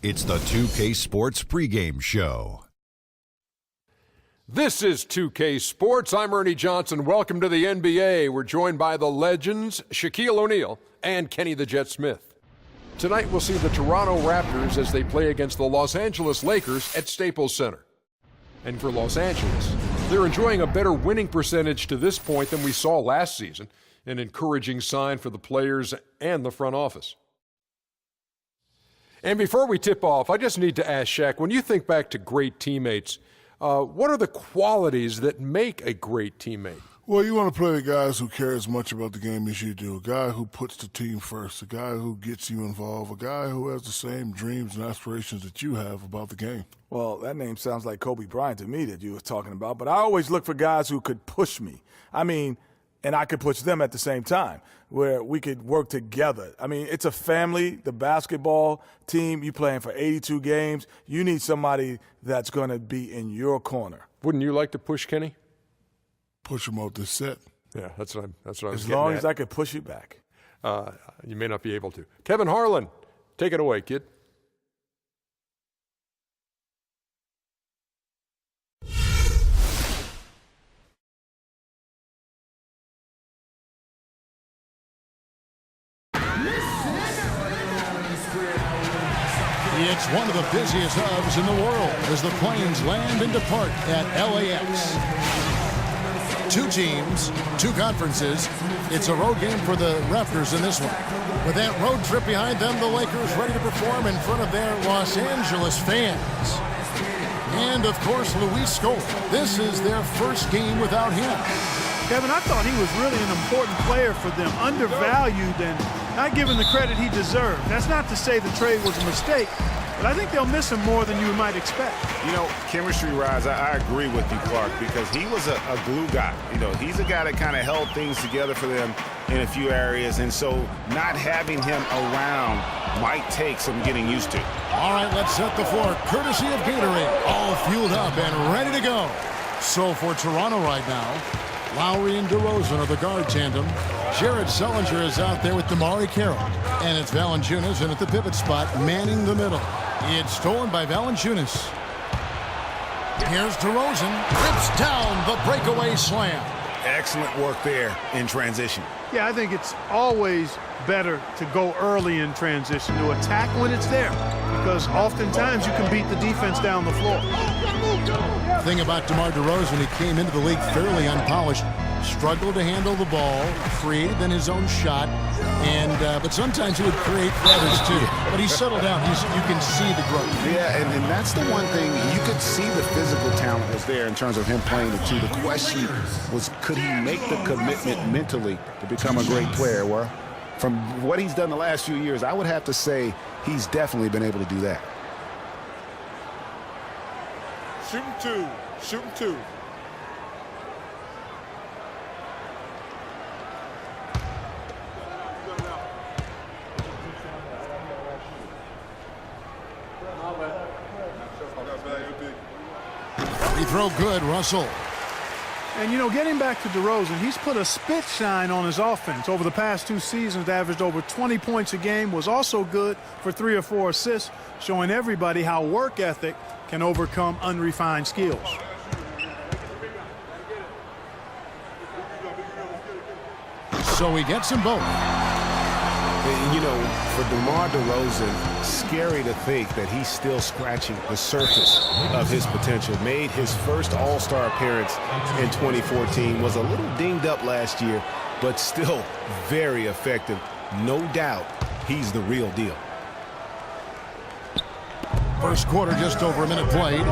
It's the 2K Sports pregame show. This is 2K Sports. I'm Ernie Johnson. Welcome to the NBA. We're joined by the legends Shaquille O'Neal and Kenny the Jet Smith. Tonight we'll see the Toronto Raptors as they play against the Los Angeles Lakers at Staples Center. And for Los Angeles, they're enjoying a better winning percentage to this point than we saw last season, an encouraging sign for the players and the front office. And before we tip off, I just need to ask Shaq, when you think back to great teammates, what are the qualities that make a great teammate? Well, you want to play the guys who care as much about the game as you do, a guy who puts the team first, a guy who gets you involved, a guy who has the same dreams and aspirations that you have about the game. Well, that name sounds like Kobe Bryant to me that you were talking about, but I always look for guys who could push me. And I could push them at the same time, where we could work together. It's a family, the basketball team. You playing for 82 games. You need somebody that's going to be in your corner. Wouldn't you like to push Kenny? Push him off this set. Yeah, that's what I was getting As long at. as I could push you back. You may not be able to. Kevin Harlan, take it away, kid. It's one of the busiest hubs in the world as the planes land and depart at LAX. Two teams, two conferences. It's a road game for the Raptors in this one. With that road trip behind them, the Lakers ready to perform in front of their Los Angeles fans. And, of course, Luis Scola. This is their first game without him. Kevin, I thought he was really an important player for them, undervalued and not given the credit he deserved. That's not to say the trade was a mistake, but I think they'll miss him more than you might expect. You know, chemistry-wise, I agree with you, Clark, because he was a glue guy. You know, he's a guy that kind of held things together for them in a few areas, and so not having him around might take some getting used to. All right, let's set the floor. Courtesy of Gatorade, all fueled up and ready to go. So for Toronto right now, Lowry and DeRozan are the guard tandem. Jared Sullinger is out there with DeMar Carroll. And it's Valanciunas in at the pivot spot, manning the middle. It's stolen by Valanciunas. Here's DeRozan. Rips down the breakaway slam. Excellent work there in transition. Yeah, I think it's always better to go early in transition, to attack when it's there, because oftentimes you can beat the defense down the floor. The thing about DeMar DeRozan, he came into the league fairly unpolished, struggled to handle the ball, created then his own shot, but sometimes he would create for others too. But he's settled down. You can see the growth. Yeah, and that's the one thing. You could see the physical talent was there in terms of him playing the two. The question was, could he make the commitment mentally to become a great player? Well, from what he's done the last few years, I would have to say he's definitely been able to do that. Shooting two. Shooting two. Free throw good, Russell. And, you know, getting back to DeRozan, he's put a spit shine on his offense. Over the past two seasons, averaged over 20 points a game, was also good for 3 or 4 assists, showing everybody how work ethic can overcome unrefined skills. So he gets them both. You know, for DeMar DeRozan, scary to think that he's still scratching the surface of his potential. Made his first All-Star appearance in 2014, was a little dinged up last year, but still very effective. No doubt he's the real deal. First quarter, just over a minute played.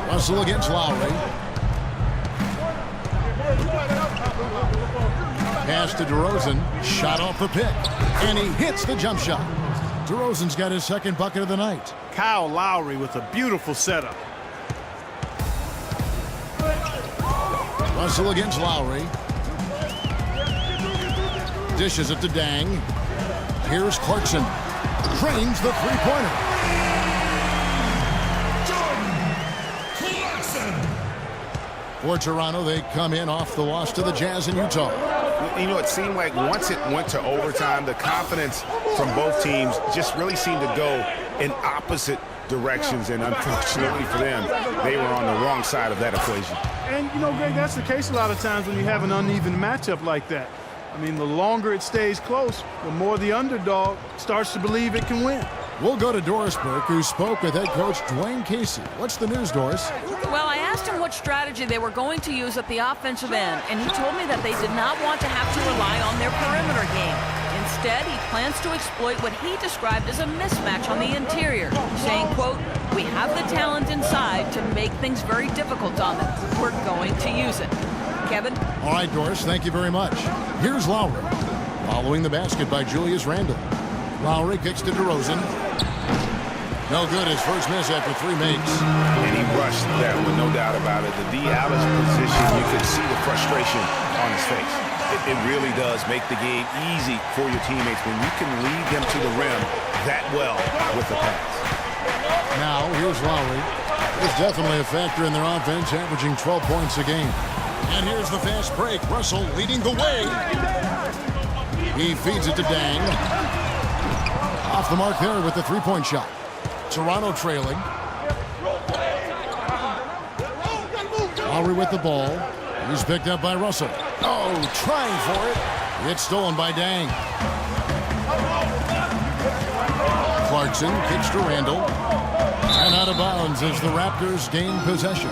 Russell against Lowry. Pass to DeRozan, shot off the pick, and he hits the jump shot. DeRozan's got his second bucket of the night. Kyle Lowry with a beautiful setup. Russell against Lowry. Dishes it to Dang. Here's Clarkson. Drains the three-pointer. For Toronto, they come in off the loss to the Jazz in Utah. You know, it seemed like once it went to overtime, the confidence from both teams just really seemed to go in opposite directions, and unfortunately for them, they were on the wrong side of that equation. And, you know, Greg, that's the case a lot of times when you have an uneven matchup like that. I mean, the longer it stays close, the more the underdog starts to believe it can win. We'll go to Doris Burke, who spoke with head coach Dwayne Casey. What's the news, Doris? Well, I asked him what strategy they were going to use at the offensive end, and he told me that they did not want to have to rely on their perimeter game. Instead, he plans to exploit what he described as a mismatch on the interior, saying, quote, "We have the talent inside to make things very difficult on them. We're going to use it." Kevin? All right, Doris, thank you very much. Here's Lowry. Following the basket by Julius Randle. Lowry kicks to DeRozan. No good, his first miss after 3 makes. And he rushed that one, no doubt about it. The D out of position, you could see the frustration on his face. It really does make the game easy for your teammates when you can lead them to the rim that well with the pass. Now, here's Lowry. He's definitely a factor in their offense, averaging 12 points a game. And here's the fast break. Russell leading the way. He feeds it to Dang. Off the mark there with the three-point shot. Toronto trailing. Lowry with the ball. He's picked up by Russell. Oh, trying for it. It's stolen by Dang. Clarkson kicks to Randle. And out of bounds as the Raptors gain possession.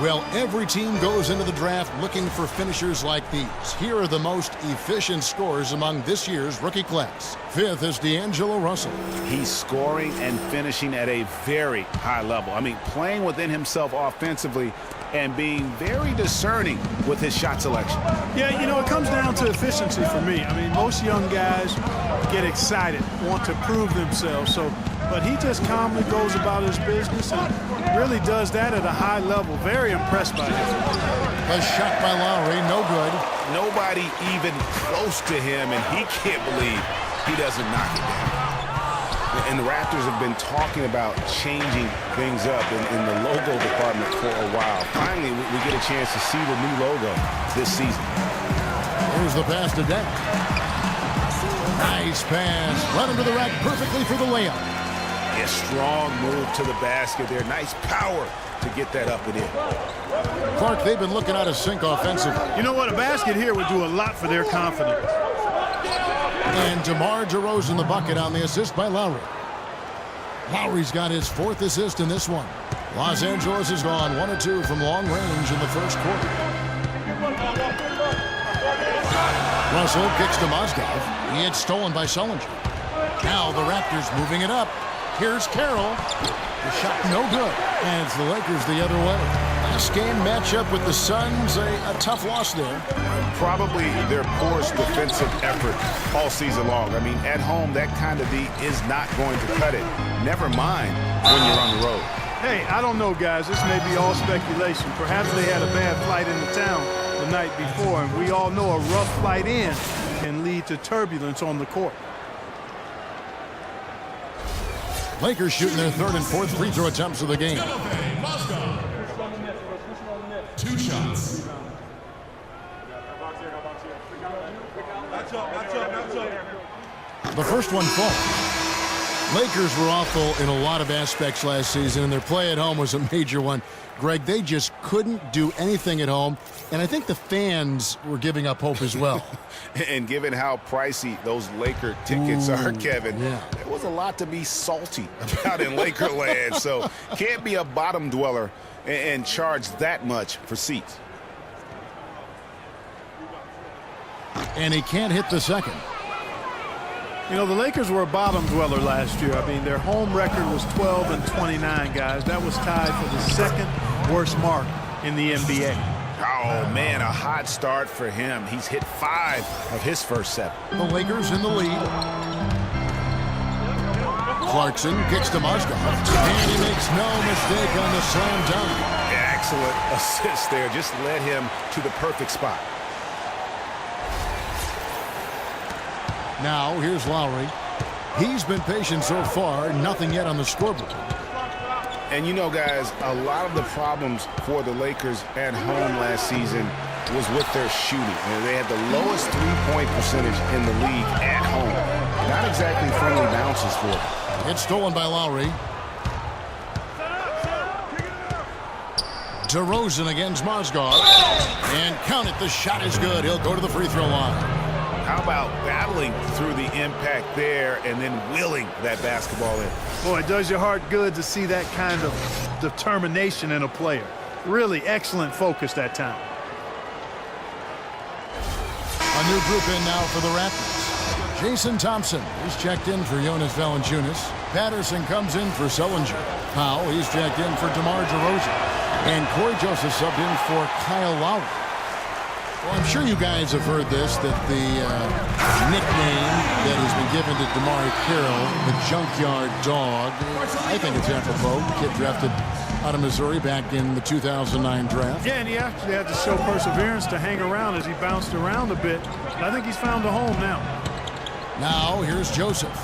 Well, every team goes into the draft looking for finishers like these. Here are the most efficient scorers among this year's rookie class. 5th is D'Angelo Russell. He's scoring and finishing at a very high level. I mean, playing within himself offensively and being very discerning with his shot selection. Yeah, you know, it comes down to efficiency for me. I mean, most young guys get excited, want to prove themselves. But he just calmly goes about his business and really does that at a high level. Very impressed by him. A shot by Lowry, no good. Nobody even close to him, and he can't believe he doesn't knock it down. And the Raptors have been talking about changing things up in the logo department for a while. Finally, we get a chance to see the new logo this season. Here's the pass to Deng. Nice pass. Run him to the rack perfectly for the layup. A strong move to the basket there. Nice power to get that up and in. Clark, they've been looking out of sync offensively. You know what? A basket here would do a lot for their confidence. And DeMar DeRozan the bucket on the assist by Lowry. Lowry's got his 4th assist in this one. Los Angeles has gone 1 of 2 from long range in the first quarter. Russell kicks to Mozgov. He gets stolen by Sullinger. Now the Raptors moving it up. Here's Carroll. The shot no good. And it's the Lakers the other way. Last game matchup with the Suns, a tough loss there. Probably their poorest defensive effort all season long. I mean, at home, that kind of D is not going to cut it. Never mind when you're on the road. Hey, I don't know, guys. This may be all speculation. Perhaps they had a bad flight into town the night before, and we all know a rough flight in can lead to turbulence on the court. Lakers shooting their 3rd and 4th free throw attempts of the game. 2 shots. The first one falls. Lakers were awful in a lot of aspects last season, and their play at home was a major one. Greg, they just couldn't do anything at home, and I think the fans were giving up hope as well. And given how pricey those Laker tickets are, Kevin, yeah, there was a lot to be salty about in Lakerland. So can't be a bottom dweller and charge that much for seats. And he can't hit the second. You know, the Lakers were a bottom dweller last year. I mean, their home record was 12-29, guys. That was tied for the 2nd worst mark in the NBA. Oh, man, a hot start for him. He's hit 5 of his first 7. The Lakers in the lead. Clarkson kicks to Mozgov. And he makes no mistake on the slam dunk. Excellent assist there. Just led him to the perfect spot. Now, here's Lowry. He's been patient so far. Nothing yet on the scoreboard. And you know, guys, a lot of the problems for the Lakers at home last season was with their shooting. And they had the lowest three-point percentage in the league at home. Not exactly friendly bounces for them. It's stolen by Lowry. DeRozan against Mozgov. And count it, the shot is good. He'll go to the free throw line. How about battling through the impact there and then willing that basketball in? Boy, it does your heart good to see that kind of determination in a player. Really excellent focus that time. A new group in now for the Raptors. Jason Thompson, he's checked in for Jonas Valanciunas. Patterson comes in for Sullinger. Powell, he's checked in for DeMar DeRozan. And Corey Joseph subbed in for Kyle Lowry. Well, I'm sure you guys have heard this, that the nickname that has been given to DeMar Carroll, the Junkyard Dog, I think it's apropos. Kid drafted out of Missouri back in the 2009 draft. Yeah, and he actually had to show perseverance to hang around as he bounced around a bit. I think he's found a home now. Now, here's Joseph.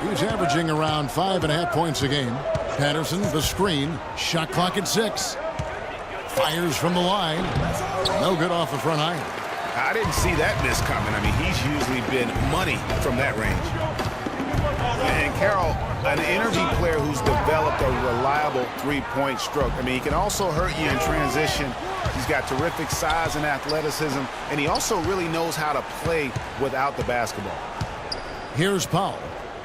He's averaging around 5.5 points a game. Patterson, the screen, shot clock at 6. Fires from the line. No good off the front iron. I didn't see that miss coming. I mean, he's usually been money from that range. And Carroll, an energy player who's developed a reliable three-point stroke. I mean, he can also hurt you in transition. He's got terrific size and athleticism, and he also really knows how to play without the basketball. Here's Powell.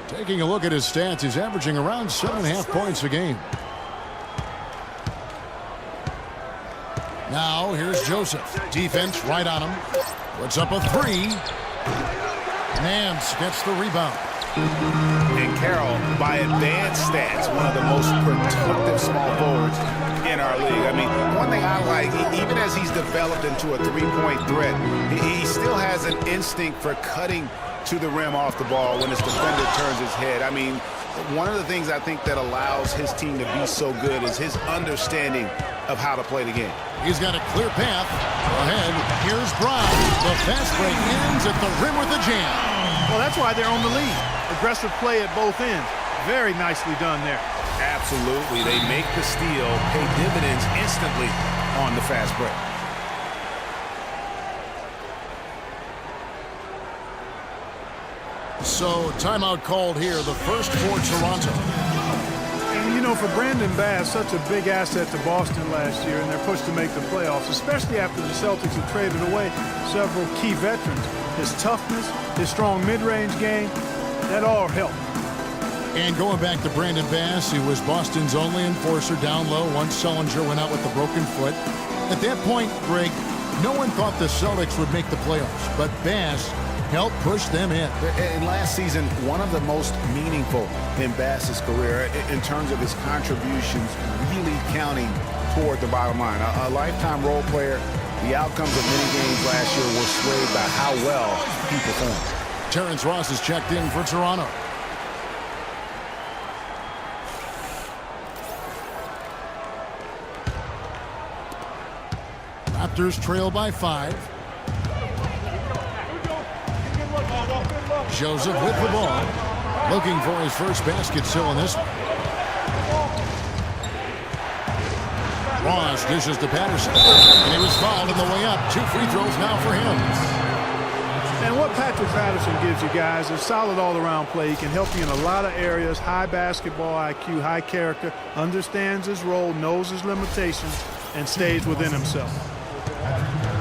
Taking a look at his stats, he's averaging around 7.5 points a game. Now, here's Joseph. Defense right on him. Puts up a 3. Nance gets the rebound. And Carroll, by advanced stats, one of the most productive small forwards in our league. I mean, one thing I like, even as he's developed into a three-point threat, he still has an instinct for cutting to the rim off the ball when his defender turns his head. I mean, one of the things I think that allows his team to be so good is his understanding of how to play the game. He's got a clear path. Ahead, here's Brown. The fast break ends at the rim with a jam. Well, that's why they're on the lead. Aggressive play at both ends. Very nicely done there. Absolutely. They make the steal, pay dividends instantly on the fast break. So, timeout called here, the first for Toronto. And, you know, for Brandon Bass, such a big asset to Boston last year, and they're pushed to make the playoffs, especially after the Celtics have traded away several key veterans. His toughness, his strong mid-range game, that all helped. And going back to Brandon Bass, he was Boston's only enforcer down low once Sullinger went out with the broken foot. At that point, Greg, no one thought the Celtics would make the playoffs, but Bass helped push them in. And last season, one of the most meaningful in Bass's career in terms of his contributions really counting toward the bottom line. A lifetime role player. The outcomes of many games last year were swayed by how well he performed. Terrence Ross is checked in for Toronto. Raptors trail by 5. Joseph with the ball. Looking for his first basket still in this one. Ross dishes to Patterson. And he was fouled on the way up. 2 free throws now for him. And what Patrick Patterson gives you guys is solid all-around play. He can help you in a lot of areas. High basketball IQ, high character, understands his role, knows his limitations, and stays within himself.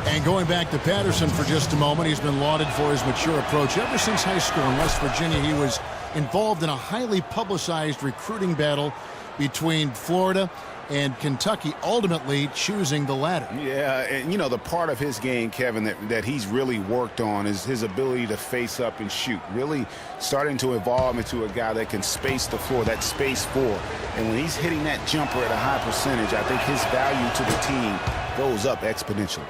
And going back to Patterson for just a moment, he's been lauded for his mature approach. Ever since high school in West Virginia, he was involved in a highly publicized recruiting battle between Florida and Kentucky, ultimately choosing the latter. Yeah, and you know, the part of his game, Kevin, that he's really worked on is his ability to face up and shoot. Really starting to evolve into a guy that can space the floor, that space 4. And when he's hitting that jumper at a high percentage, I think his value to the team goes up exponentially.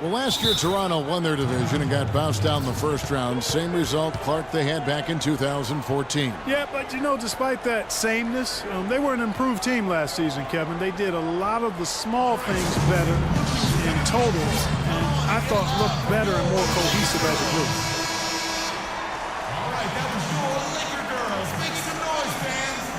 Well, last year, Toronto won their division and got bounced out in the first round. Same result, Clark, they had back in 2014. Yeah, but, you know, despite that sameness, they were an improved team last season, Kevin. They did a lot of the small things better in total, and I thought looked better and more cohesive as a group. All right, that was your Laker girls. Make some noise, fans.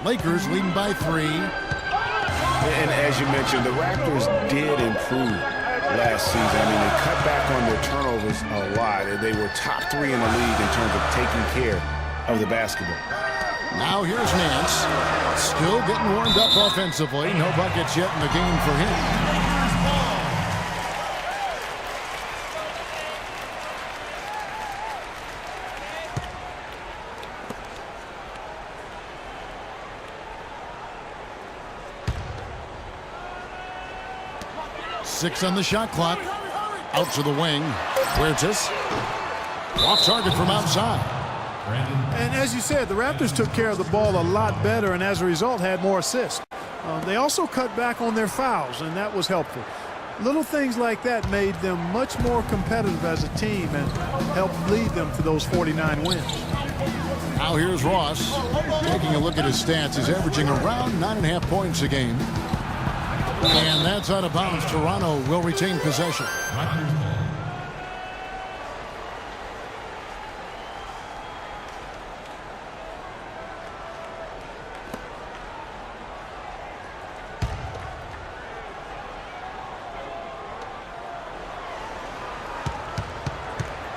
Lakers leading by 3. And as you mentioned, the Raptors did improve last season. I mean, they cut back on their turnovers a lot. They were top 3 in the league in terms of taking care of the basketball. Now here's Nance. Still getting warmed up offensively. No buckets yet in the game for him. 6 on the shot clock. Out to the wing. Huertas. Off target from outside. And as you said, the Raptors took care of the ball a lot better and as a result had more assists. They also cut back on their fouls, and that was helpful. Little things like that made them much more competitive as a team and helped lead them to those 49 wins. Now here's Ross. Taking a look at his stats, he's averaging around 9.5 points a game. And that's out of bounds. Toronto will retain possession.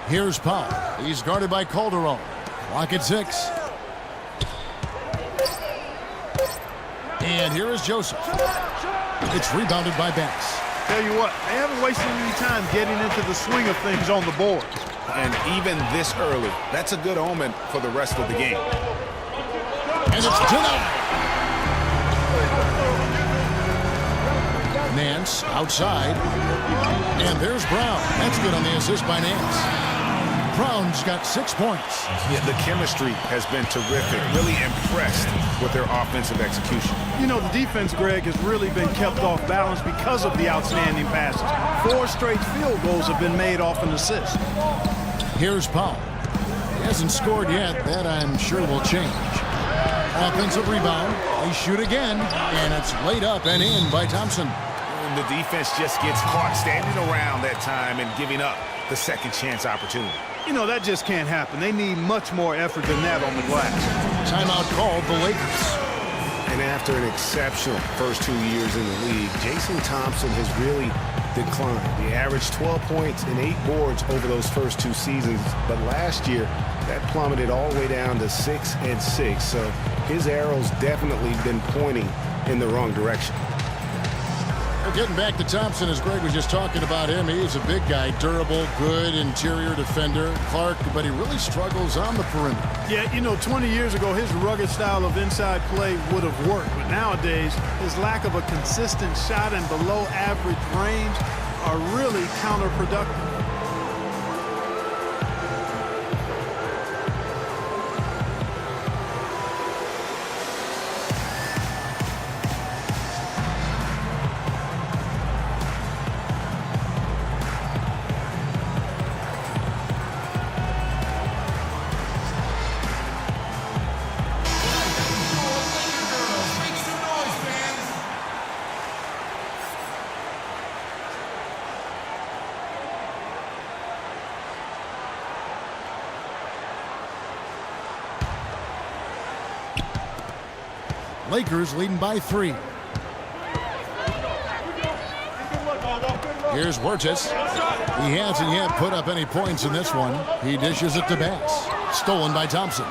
Here's Paul. He's guarded by Calderon. Clock at 6. And here is Joseph. It's rebounded by Banks. Tell you what, they haven't wasted any time getting into the swing of things on the board. And even this early, that's a good omen for the rest of the game. And it's denied. Nance outside. And there's Brown. That's good on the assist by Nance. Brown's got 6 points. Yeah, the chemistry has been terrific. Really impressed with their offensive execution. You know, the defense, Greg, has really been kept off balance because of the outstanding passes. 4 straight field goals have been made off an assist. Here's Paul. He hasn't scored yet. That, I'm sure, will change. Offensive rebound. They shoot again, and it's laid up and in by Thompson. And the defense just gets caught standing around that time and giving up the second chance opportunity. You know, that just can't happen. They need much more effort than that on the glass. Timeout called the Lakers. And after an exceptional first 2 years in the league, Jason Thompson has really declined. He averaged 12 points and 8 boards over those first 2 seasons, but last year that plummeted all the way down to 6 and 6. So his arrow's definitely been pointing in the wrong direction. We're getting back to Thompson, as Greg was just talking about him. He's a big guy, durable, good interior defender. Clark, but he really struggles on the perimeter. Yeah, you know, 20 years ago, his rugged style of inside play would have worked. But nowadays, his lack of a consistent shot and below average range are really counterproductive. Lakers leading by 3. Here's Huertas. He hasn't yet put up any points in this one. He dishes it to Bass. Stolen by Thompson.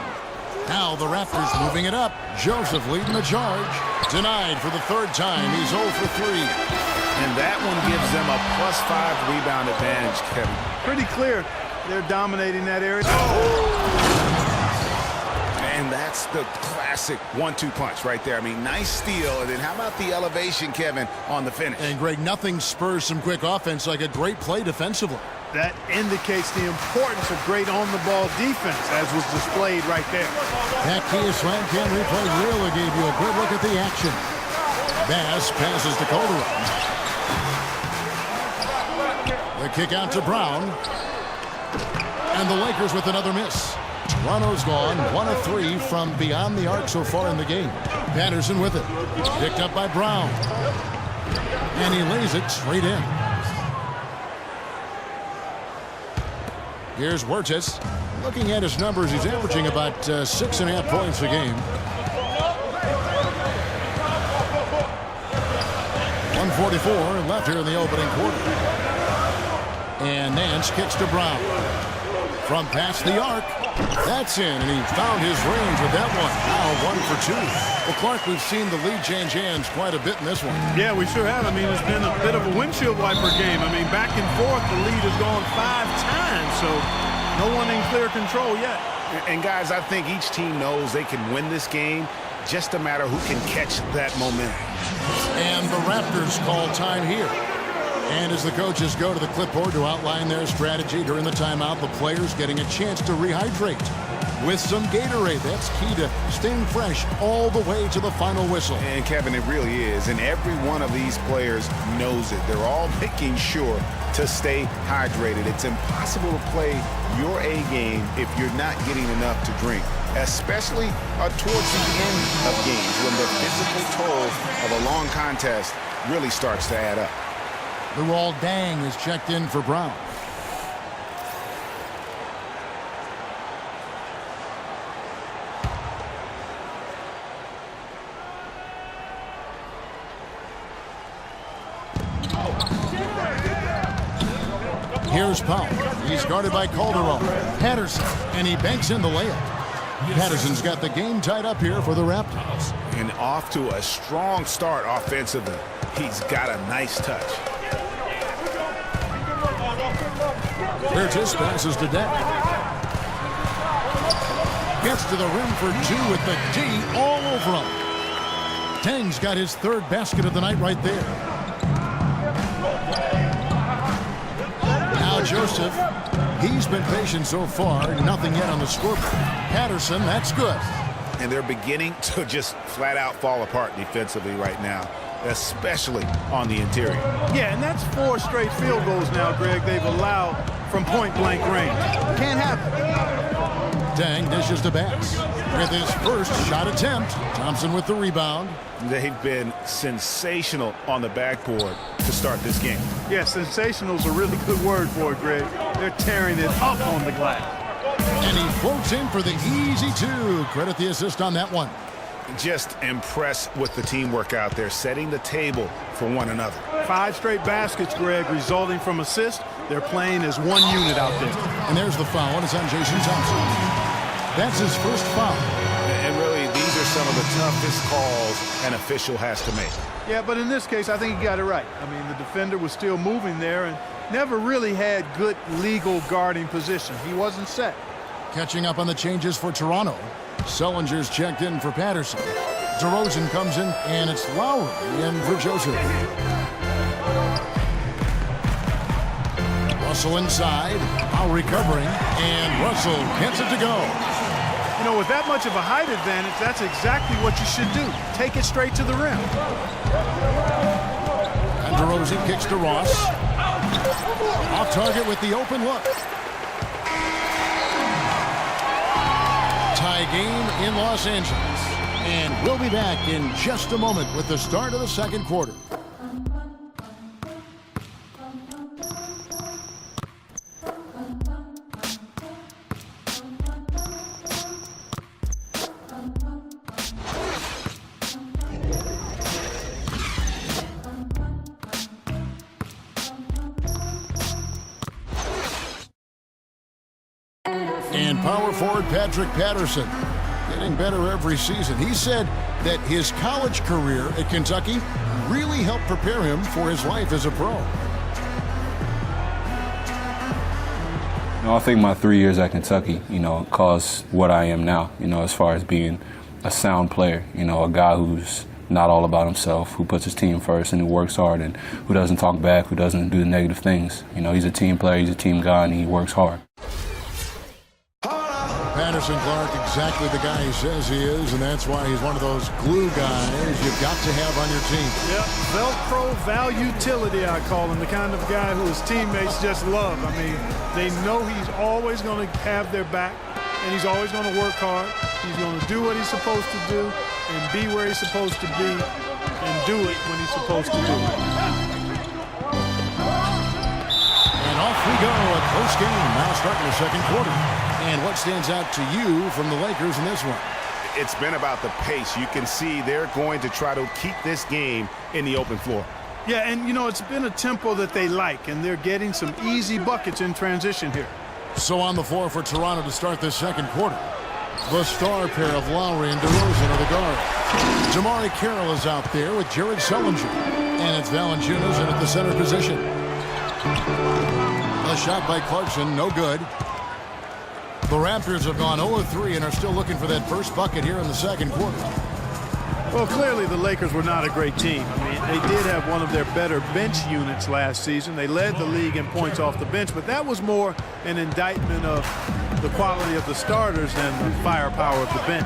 Now the Raptors moving it up. Joseph leading the charge. Denied for the 3rd time. He's 0 for 3. And that one gives them a +5 rebound advantage, Kevin. Pretty clear. They're dominating that area. And that's the classic 1-2 punch right there. I mean, nice steal. And then how about the elevation, Kevin, on the finish? And, Greg, nothing spurs some quick offense like a great play defensively. That indicates the importance of great on-the-ball defense, as was displayed right there. That Kia Slam Cam replay really gave you a good look at the action. Bass passes to Calderon. The kick out to Brown. And the Lakers with another miss. Toronto's gone 1 of 3 from beyond the arc so far in the game. Patterson with it. Picked up by Brown. And he lays it straight in. Here's Huertas. Looking at his numbers, he's averaging about 6.5 points a game. 1:44 left here in the opening quarter. And Nance kicks to Brown. From past the arc. That's in, and he found his range with that one. Now 1 for 2. Well, Clark, we've seen the lead change hands quite a bit in this one. Yeah, we sure have. I mean, it's been a bit of a windshield wiper game. I mean, back and forth, the lead has gone 5 times, so no one in clear control yet. And guys, I think each team knows they can win this game. Just a matter who can catch that momentum. And the Raptors call time here. And as the coaches go to the clipboard to outline their strategy during the timeout, the players getting a chance to rehydrate with some Gatorade. That's key to staying fresh all the way to the final whistle. And Kevin, it really is. And every one of these players knows it. They're all making sure to stay hydrated. It's impossible to play your A game if you're not getting enough to drink, especially towards the end of games when the physical toll of a long contest really starts to add up. Luol Deng is checked in for Brown. Here's Powell. He's guarded by Calderon. Patterson, and he banks in the layup. Patterson's got the game tied up here for the Raptors. And off to a strong start offensively. He's got a nice touch. Curtis passes to Deng. Gets to the rim for 2 with the D all over him. Deng's got his 3rd basket of the night right there. Now Joseph, he's been patient so far. Nothing yet on the scoreboard. Patterson, that's good. And they're beginning to just flat out fall apart defensively right now, especially on the interior. Yeah, and that's 4 straight field goals now, Greg, they've allowed from point-blank range. Can't happen. Deng dishes to Bass. With his first shot attempt, Thompson with the rebound. They've been sensational on the backboard to start this game. Yeah, sensational is a really good word for it, Greg. They're tearing it up on the glass. And he floats in for the easy 2. Credit the assist on that one. Just impressed with the teamwork out there, setting the table for one another. 5 straight baskets, Greg, resulting from assists. They're playing as one unit out there. And there's the foul, and it's on Jason Thompson. That's his first foul. And really, these are some of the toughest calls an official has to make. Yeah, but in this case, I think he got it right. I mean, the defender was still moving there and never really had good legal guarding position. He wasn't set. Catching up on the changes for Toronto. Sellinger's checked in for Patterson. DeRozan comes in, and it's Lowry in for Joseph. Russell inside, Lowry covering, and Russell gets it to go. You know, with that much of a height advantage, that's exactly what you should do. Take it straight to the rim. And DeRozan kicks to Ross. Off target with the open look. Tie game in Los Angeles. And we'll be back in just a moment with the start of the second quarter. And power forward Patrick Patterson getting better every season. He said that his college career at Kentucky really helped prepare him for his life as a pro. I think my 3 years at Kentucky, caused what I am now, as far as being a sound player, a guy who's not all about himself, who puts his team first and who works hard and who doesn't talk back, who doesn't do the negative things. He's a team player, he's a team guy, and he works hard. Patterson, Clark, exactly the guy he says he is, and that's why he's one of those glue guys you've got to have on your team. Yep, Velcro valutility, I call him, the kind of guy who his teammates just love. I mean, they know he's always going to have their back, and he's always going to work hard. He's going to do what he's supposed to do and be where he's supposed to be and do it when he's supposed to do it. And off we go, a close game now starting the second quarter. And what stands out to you from the Lakers in this one? It's been about the pace. You can see they're going to try to keep this game in the open floor. Yeah, and, you know, it's been a tempo that they like, and they're getting some easy buckets in transition here. So on the floor for Toronto to start this second quarter, the star pair of Lowry and DeRozan are the guards. Jamari Carroll is out there with Jared Sullinger, and it's Valanciunas in at the center position. A shot by Clarkson, no good. The Raptors have gone 0-3 and are still looking for that first bucket here in the second quarter. Well, clearly the Lakers were not a great team. I mean, they did have one of their better bench units last season. They led the league in points off the bench, but that was more an indictment of the quality of the starters than the firepower of the bench.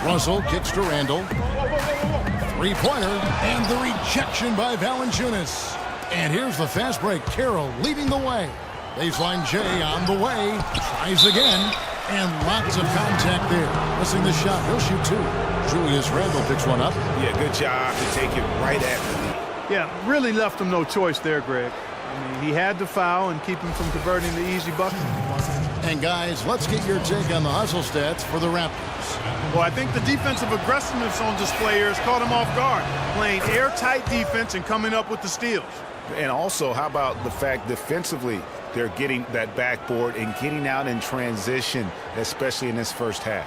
Russell kicks to Randall. Three-pointer, and the rejection by Valanciunas. And here's the fast break. Carroll leading the way. Baseline J on the way. Tries again. And lots of contact there. Missing the shot. He'll shoot two. Julius Randle picks one up. Yeah, good job to take it right at the lead. Yeah, really left him no choice there, Greg. I mean, he had to foul and keep him from converting the easy bucket. And guys, let's get your take on the hustle stats for the Raptors. Well, I think the defensive aggressiveness on display here has caught him off guard. Playing airtight defense and coming up with the steals. And also, how about the fact defensively, they're getting that backboard and getting out in transition, especially in this first half.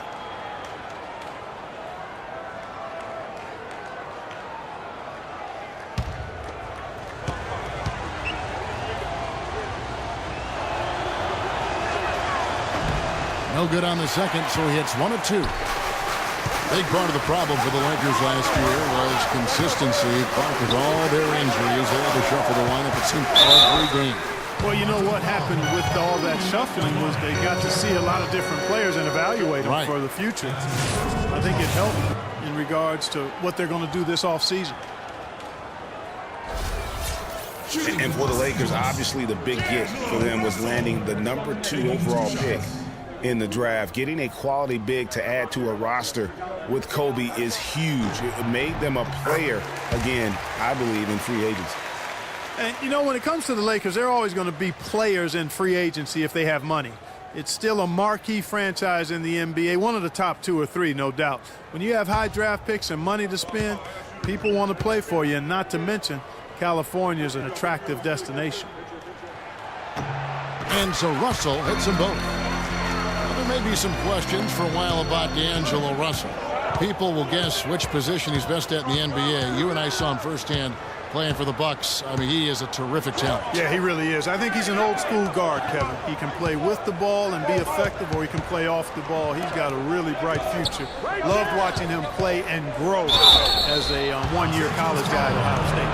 No good on the second, so he hits 1 of 2. Big part of the problem for the Lakers last year was consistency. Clark, with all their injuries, they had to shuffle the lineup, it seemed, every game. Well, you know what happened with all that shuffling was they got to see a lot of different players and evaluate them for the future. I think it helped in regards to what they're going to do this offseason. And for the Lakers, obviously the big get for them was landing the #2 overall pick in the draft. Getting a quality big to add to a roster with Kobe is huge. It made them a player, again, I believe, in free agency. And, you know, when it comes to the Lakers, they're always going to be players in free agency if they have money. It's still a marquee franchise in the NBA, one of the top 2 or 3, no doubt. When you have high draft picks and money to spend, people want to play for you, and not to mention, California is an attractive destination. And so Russell hits them both. Well, there may be some questions for a while about D'Angelo Russell. People will guess which position he's best at in the NBA. You and I saw him firsthand playing for the Bucks. I mean, he is a terrific talent. Yeah, he really is. I think he's an old-school guard, Kevin. He can play with the ball and be effective, or he can play off the ball. He's got a really bright future. Loved watching him play and grow as a one-year college guy at Ohio State.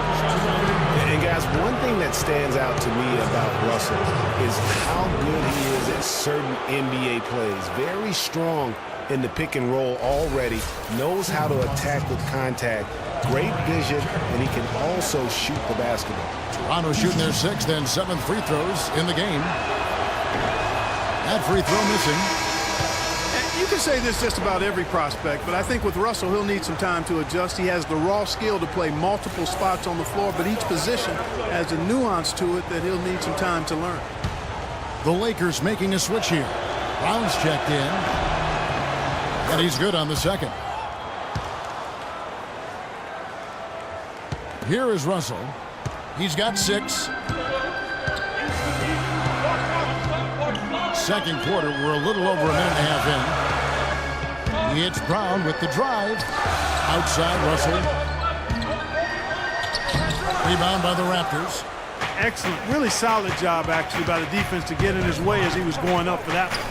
And guys, one thing that stands out to me about Russell is how good he is at certain NBA plays. Very strong in the pick and roll already, knows how to attack with contact, great vision, and he can also shoot the basketball. Toronto shooting their 6th and 7th free throws in the game. That free throw missing. You can say this just about every prospect, but I think with Russell, he'll need some time to adjust. He has the raw skill to play multiple spots on the floor, but each position has a nuance to it that he'll need some time to learn. The Lakers making a switch here. Brown's checked in. And he's good on the second. Here is Russell. He's got 6. Second quarter, we're a little over a minute and a half in. He hits Brown with the drive. Outside Russell. Rebound by the Raptors. Excellent, really solid job actually by the defense to get in his way as he was going up for that one.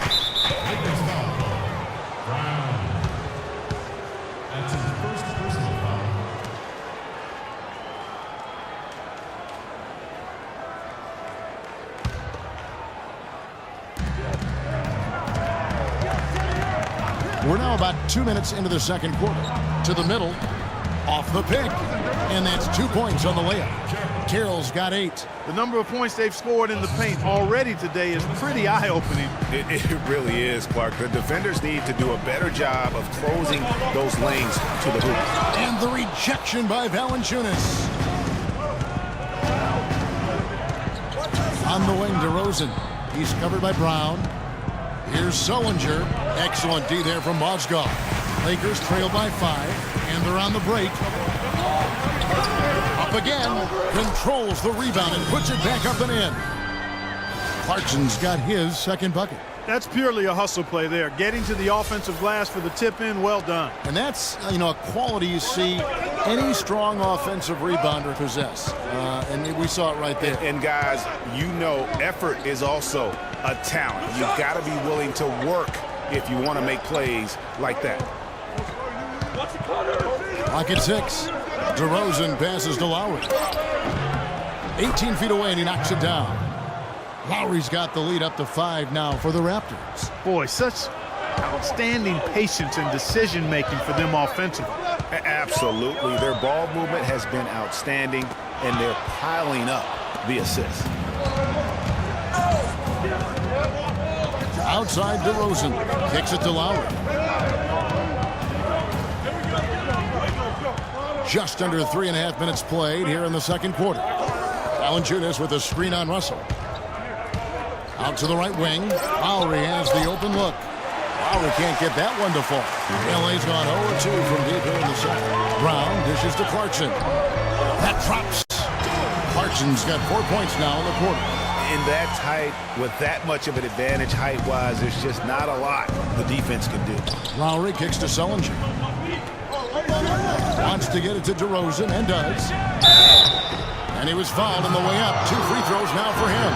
We're now about 2 minutes into the second quarter. To the middle, off the pick, and that's 2 points on the layup. Carroll's got 8. The number of points they've scored in the paint already today is pretty eye-opening. It really is, Clark. The defenders need to do a better job of closing those lanes to the hoop. And the rejection by Valanciunas. On the wing, DeRozan. He's covered by Brown. Here's Sullinger. Excellent D there from Mozgov. Lakers trail by 5, and they're on the break. Up again, controls the rebound and puts it back up and in. Clarkson's got his second bucket. That's purely a hustle play there. Getting to the offensive glass for the tip-in, well done. And that's, a quality you see any strong offensive rebounder possess. And we saw it right there. And guys, effort is also a talent. You've got to be willing to work if you want to make plays like that. Clock at 6. DeRozan passes to Lowry. 18 feet away, and he knocks it down. Lowry's got the lead up to 5 now for the Raptors. Boy, such outstanding patience and decision-making for them offensively. Absolutely. Their ball movement has been outstanding, and they're piling up the assists. Outside, DeRozan kicks it to Lowry. Just under 3.5 minutes played here in the second quarter. Valanciunas with a screen on Russell. Out to the right wing. Lowry has the open look. Lowry can't get that one to fall. LA's gone 0-2 from deep here in the second. Brown dishes to Clarkson. That drops. Clarkson's got 4 points now in the quarter. In that tight, with that much of an advantage height-wise, there's just not a lot the defense can do. Lowry kicks to Sullinger. Wants to get it to DeRozan, and does. And he was fouled on the way up. 2 free throws now for him.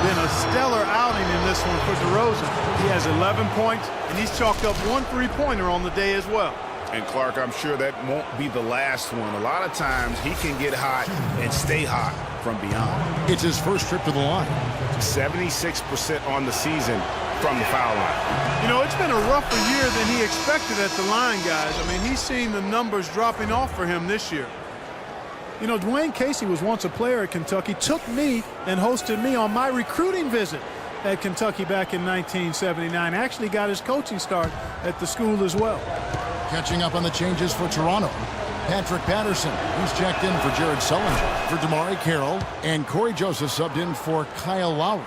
Been a stellar outing in this one for DeRozan. He has 11 points, and he's chalked up 1 3-pointer on the day as well. And Clark, I'm sure that won't be the last one. A lot of times he can get hot and stay hot from beyond. It's his first trip to the line. 76% on the season from the foul line. It's been a rougher year than he expected at the line, guys. I mean, he's seen the numbers dropping off for him this year. Dwayne Casey was once a player at Kentucky, took me and hosted me on my recruiting visit at Kentucky back in 1979. Actually got his coaching start at the school as well. Catching up on the changes for Toronto. Patrick Patterson, who's checked in for Jared Sullinger. For DeMarre Carroll, and Corey Joseph subbed in for Kyle Lowry.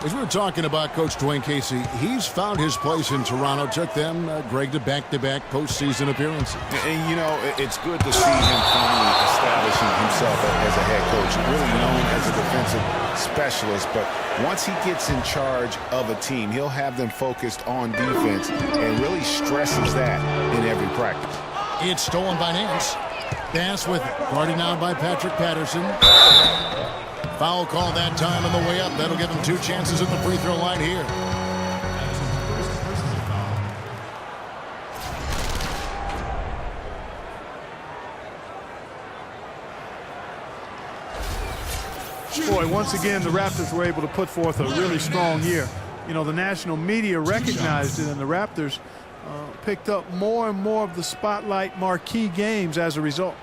As we were talking about Coach Dwayne Casey, he's found his place in Toronto. Took them, Greg, to back-to-back postseason appearances. And, it's good to see him finally establishing himself as a head coach. Really known as a defensive specialist, but once he gets in charge of a team, he'll have them focused on defense and really stresses that in every practice. It's stolen by Nance. Pass with it. Guarded now by Patrick Patterson. Foul call that time on the way up. That'll give him 2 chances at the free throw line here. Boy, once again, the Raptors were able to put forth a really strong year. The national media recognized it, and the Raptors picked up more and more of the spotlight marquee games as a result.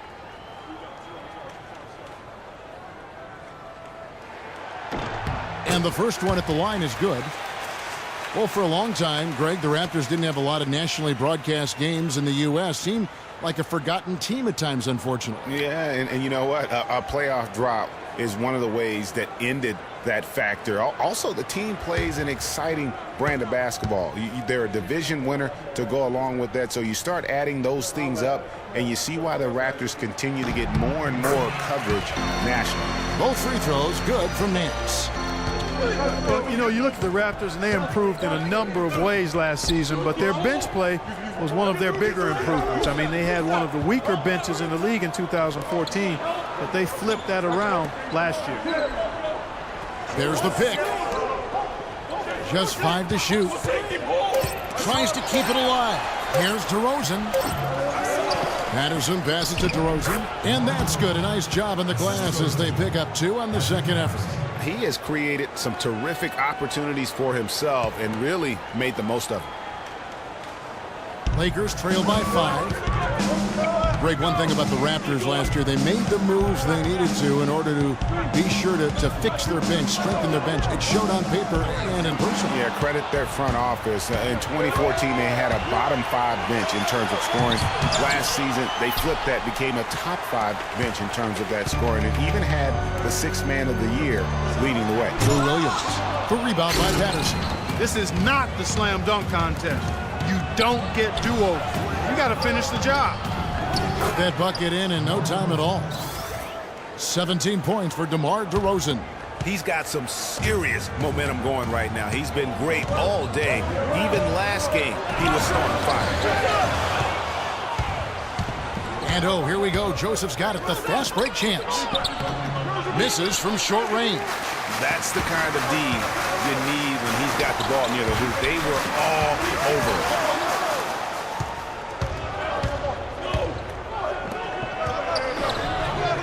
And the first one at the line is good. Well, for a long time, Greg, the Raptors didn't have a lot of nationally broadcast games in the U.S. Seemed like a forgotten team at times, unfortunately. Yeah, and you know what? A playoff drop is one of the ways that ended that factor. Also, the team plays an exciting brand of basketball. They're a division winner to go along with that, so you start adding those things up, and you see why the Raptors continue to get more and more coverage nationally. Both free throws good from Nance. Well, you look at the Raptors, and they improved in a number of ways last season, but their bench play was one of their bigger improvements. I mean, they had one of the weaker benches in the league in 2014, but they flipped that around last year. There's the pick. Just 5 to shoot. Tries to keep it alive. Here's DeRozan. Patterson passes to DeRozan, and that's good. A nice job in the glass as they pick up 2 on the second effort. He has created some terrific opportunities for himself and really made the most of them. Lakers trail by 5. Greg, one thing about the Raptors last year, they made the moves they needed to in order to be sure to fix their bench, strengthen their bench. It showed on paper and in person. Yeah, credit their front office. In 2014, they had a bottom 5 bench in terms of scoring. Last season, they flipped that, became a top 5 bench in terms of that scoring, and even had the 6th man of the year leading the way. Lou Williams, the rebound by Patterson. This is not the slam dunk contest. You don't get do-overs. You got to finish the job. Put that bucket in no time at all. 17 points for DeMar DeRozan. He's got some serious momentum going right now. He's been great all day. Even last game, he was starting fire. And oh, here we go. Joseph's got it. The fast break chance. Misses from short range. That's the kind of D you need when he's got the ball near the hoop. They were all over it.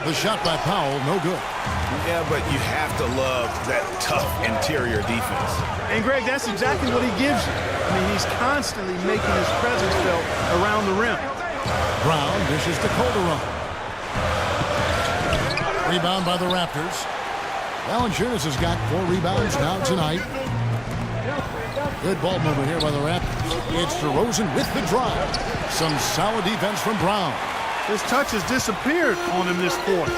The shot by Powell, no good. Yeah, but you have to love that tough interior defense. And, Greg, that's exactly what he gives you. I mean, he's constantly making his presence felt around the rim. Brown dishes to Calderon. Rebound by the Raptors. Valanciunas has got 4 rebounds now tonight. Good ball movement here by the Raptors. It's DeRozan with the drive. Some solid defense from Brown. His touch has disappeared on him this quarter.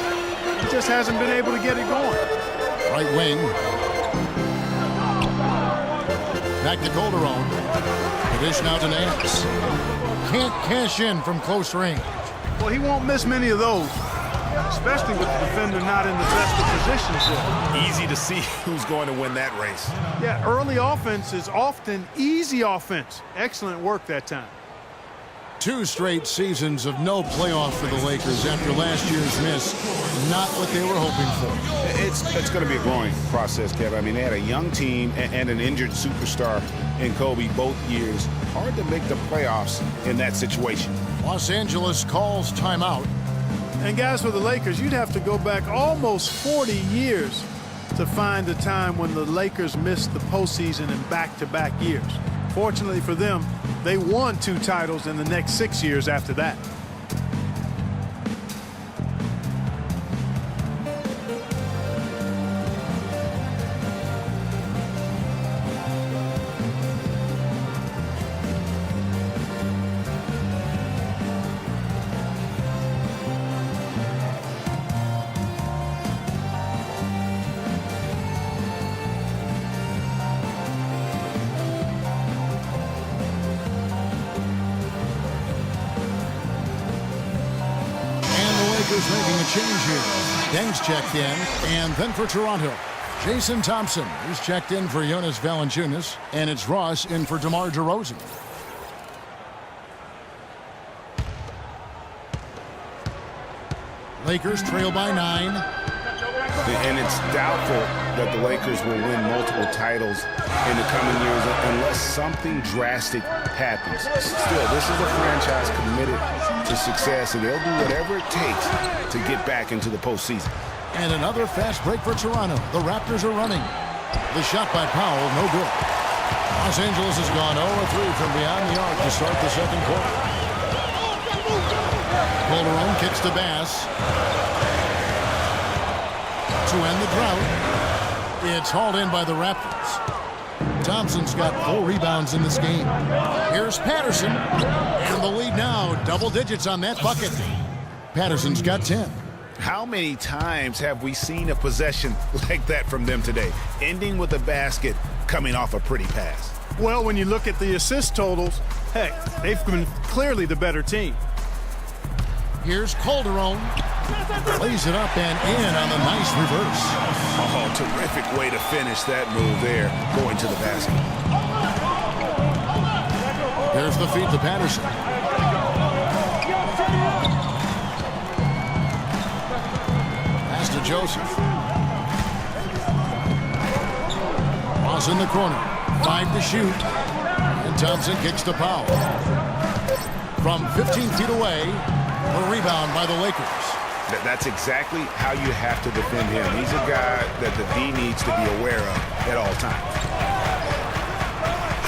He just hasn't been able to get it going. Right wing. Back to Calderon. The dish now to Nance. Can't cash in from close range. Well, he won't miss many of those, especially with the defender not in the best of positions there. Easy to see who's going to win that race. Yeah, early offense is often easy offense. Excellent work that time. 2 straight seasons of no playoff for the Lakers after last year's miss. Not what they were hoping for. It's going to be a growing process, Kevin. I mean, they had a young team and an injured superstar in Kobe both years. Hard to make the playoffs in that situation. Los Angeles calls timeout. And guys, for the Lakers, you'd have to go back almost 40 years to find the time when the Lakers missed the postseason in back-to-back years. Fortunately for them, they won 2 titles in the next 6 years after that. Making a change here. Deng's checked in, and then for Toronto, Jason Thompson is checked in for Jonas Valanciunas, and it's Ross in for DeMar DeRozan. Lakers trail by 9. And it's doubtful that the Lakers will win multiple titles in the coming years unless something drastic happens. Still, this is a franchise committed to success, and they'll do whatever it takes to get back into the postseason. And another fast break for Toronto. The Raptors are running. The shot by Powell, no good. Los Angeles has gone 0-3 from beyond the arc to start the second quarter. Calderon kicks to Bass. To end the drought, it's hauled in by the Raptors. Thompson's got 4 rebounds in this game. Here's Patterson, and the lead now, double digits on that bucket. Patterson's got 10. How many times have we seen a possession like that from them today, ending with a basket coming off a pretty pass? Well, when you look at the assist totals, heck, they've been clearly the better team. Here's Calderon. Lays it up and in on the nice reverse. Oh, terrific way to finish that move there, going to the basket. There's the feed to Patterson. Pass to Joseph. Ross in the corner. 5 to shoot. And Thompson kicks to Powell. From 15 feet away, a rebound by the Lakers. That's exactly how you have to defend him. He's a guy that the D needs to be aware of at all times.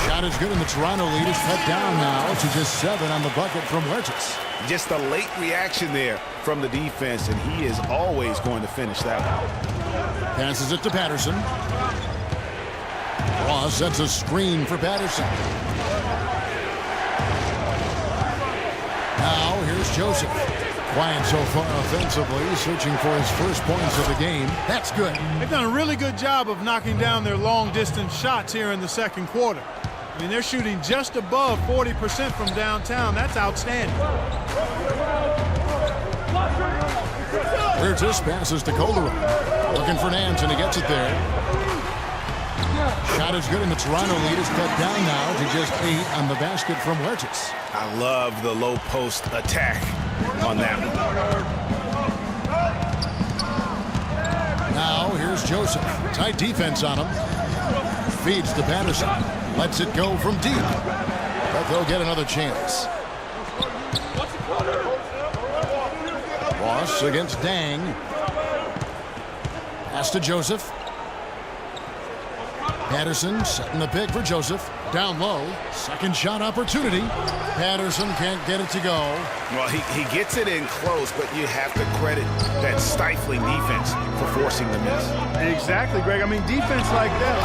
Shot is good, and the Toronto lead is cut down now to just 7 on the bucket from Wedges. Just a late reaction there from the defense, and he is always going to finish that one. Passes it to Patterson. Ross sets a screen for Patterson. Now here's Joseph. Quiet so far offensively, searching for his first points of the game. That's good. They've done a really good job of knocking down their long-distance shots here in the second quarter. I mean, they're shooting just above 40% from downtown. That's outstanding. Curtis passes to Calderon. Looking for Nance, and he gets it there. Shot is good, and the Toronto lead is cut down now to just 8 on the basket from Huertas. I love the low post attack on that one. Now here's Joseph. Tight defense on him. Feeds to Patterson. Lets it go from deep. But they'll get another chance. Ross against Dang. Pass to Joseph. Patterson setting the pick for Joseph. Down low. Second shot opportunity. Patterson can't get it to go. Well, he gets it in close, but you have to credit that stifling defense for forcing the miss. Exactly, Greg. I mean, defense like that.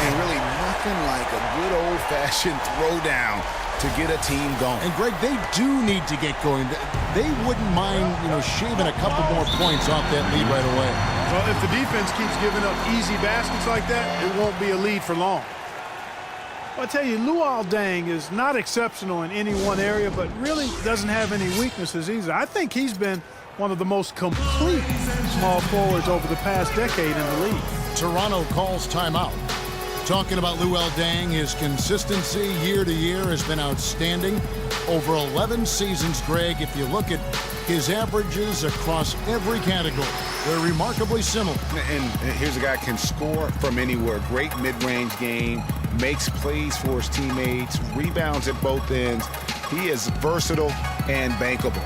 And really nothing like a good old-fashioned throwdown to get a team going. And Greg, they do need to get going. They wouldn't mind, shaving a couple more points off that lead right away. Well, if the defense keeps giving up easy baskets like that, it won't be a lead for long. I'll tell you, Luol Deng is not exceptional in any one area, but really doesn't have any weaknesses either. I think he's been one of the most complete small forwards over the past decade in the league. Toronto calls timeout. Talking about Luol Deng, his consistency year to year has been outstanding. Over 11 seasons, Greg, if you look at his averages across every category, they're remarkably similar. And here's a guy who can score from anywhere. Great mid-range game, makes plays for his teammates, rebounds at both ends. He is versatile and bankable.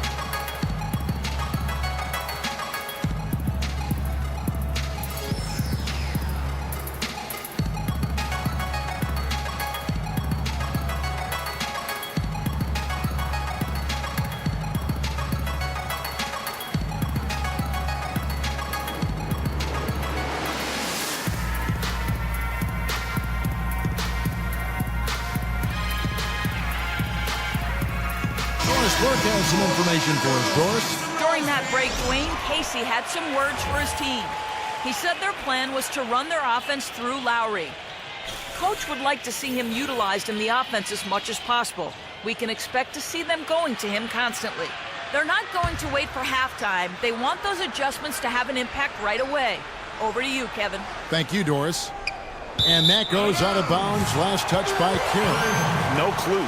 Burke has some information for us, Doris. During that break, Dwayne Casey had some words for his team. He said their plan was to run their offense through Lowry. Coach would like to see him utilized in the offense as much as possible. We can expect to see them going to him constantly. They're not going to wait for halftime. They want those adjustments to have an impact right away. Over to you, Kevin. Thank you, Doris. And that goes out of bounds. Last touch by Kim. No clue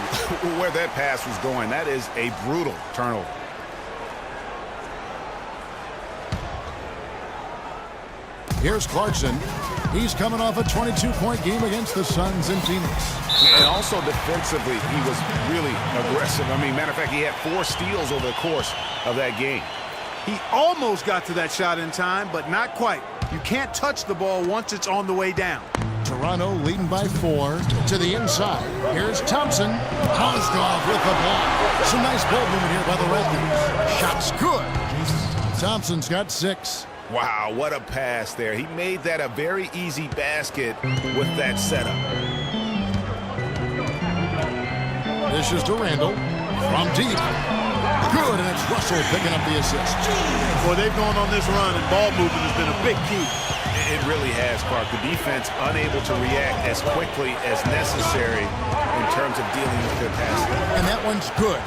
where that pass was going. That is a brutal turnover. Here's Clarkson. He's coming off a 22-point game against the Suns in Phoenix. And also defensively, he was really aggressive. I mean, matter of fact, he had 4 steals over the course of that game. He almost got to that shot in time, but not quite. You can't touch the ball once it's on the way down. Toronto leading by 4 to the inside. Here's Thompson. Hosgoff with the ball. Some nice ball movement here by the Raptors. Shot's good. Thompson's got 6. Wow, what a pass there. He made that a very easy basket with that setup. This is to Randall from deep. Good, and it's Russell picking up the assist. Well, they've gone on this run, and ball movement has been a big key. It really has, Clark. The defense unable to react as quickly as necessary in terms of dealing with their passing. And that one's good.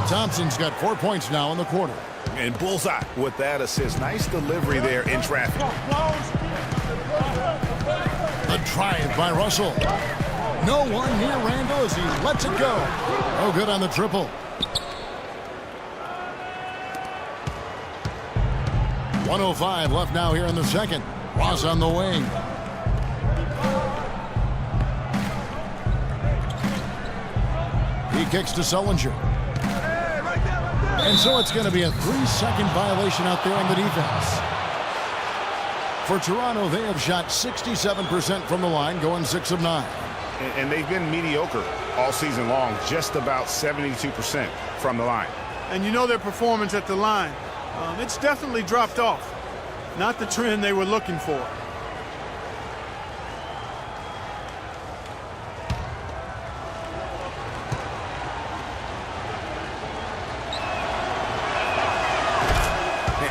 Thompson's got 4 points now in the quarter. And bullseye with that assist. Nice delivery there in traffic. A drive by Russell. No one near Randall as he lets it go. Oh, good on the triple. 1:05 left now here in the second. Ross on the wing. He kicks to Sullinger. And so it's going to be a 3-second violation out there on the defense. For Toronto, they have shot 67% from the line, going 6 of 9. And they've been mediocre all season long, just about 72% from the line. And you know their performance at the line. It's definitely dropped off. Not the trend they were looking for.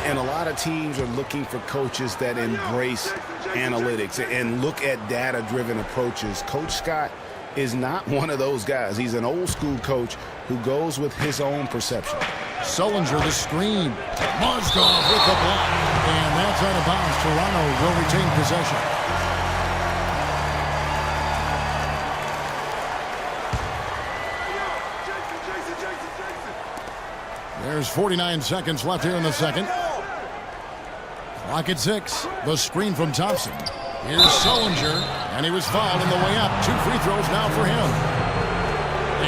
And a lot of teams are looking for coaches that embrace analytics and look at data-driven approaches. Coach Scott is not one of those guys. He's an old school coach who goes with his own perception. Sullinger, the screen. Mozgov with the block. And that's out of bounds. Toronto will retain possession. There's 49 seconds left here in the second. Clock at 6. The screen from Thompson. Here's Sullinger, and he was fouled on the way up. 2 free throws now for him.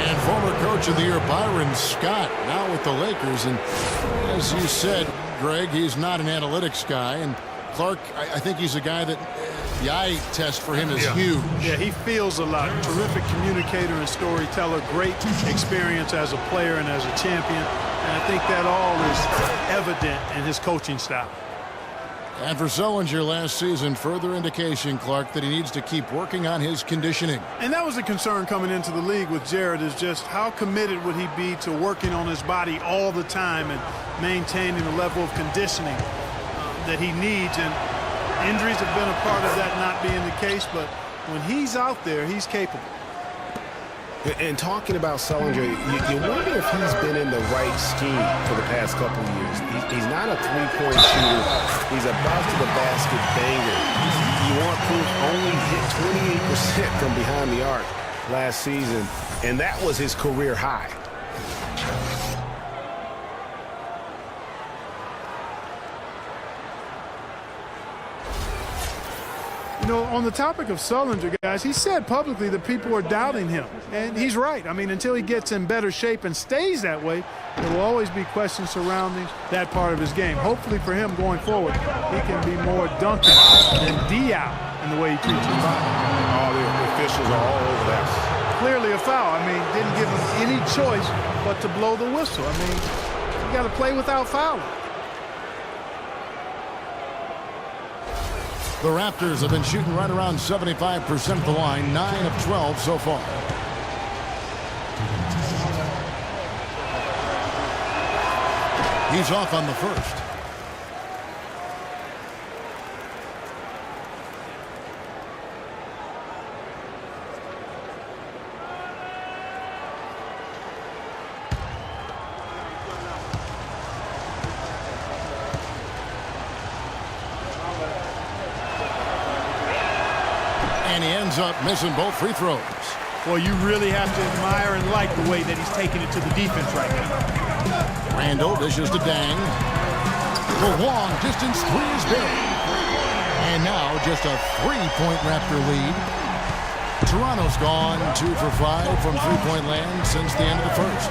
And former coach of the year, Byron Scott, now with the Lakers. And as you said, Greg, he's not an analytics guy. And Clark, I think he's a guy that the eye test for him is huge. Yeah, he feels a lot. Terrific communicator and storyteller. Great experience as a player and as a champion. And I think that all is evident in his coaching style. And for Sullinger last season, further indication, Clark, that he needs to keep working on his conditioning. And that was a concern coming into the league with Jared, is just how committed would he be to working on his body all the time and maintaining the level of conditioning that he needs. And injuries have been a part of that not being the case, but when he's out there, he's capable. And talking about Sullinger, you wonder if he's been in the right scheme for the past couple of years. He's not a three-point shooter. He's a bounce-to-the-basket banger. You want proof, only hit 28% from behind the arc last season, and that was his career high. You know, on the topic of Sullinger, guys, he said publicly that people are doubting him. And he's right. I mean, until he gets in better shape and stays that way, there will always be questions surrounding that part of his game. Hopefully for him going forward, he can be more Duncan than Diao in the way he treats his body. All the officials are all over that. Clearly a foul. I mean, didn't give him any choice but to blow the whistle. I mean, you got to play without fouling. The Raptors have been shooting right around 75% of the line, 9 of 12 so far. He's off on the first. And he ends up missing both free throws. Well, you really have to admire and like the way that he's taking it to the defense right now. Randall dishes to Dang. The long distance three is big. And now just a 3-point Raptor lead. Toronto's gone 2 for 5 from three-point land since the end of the first.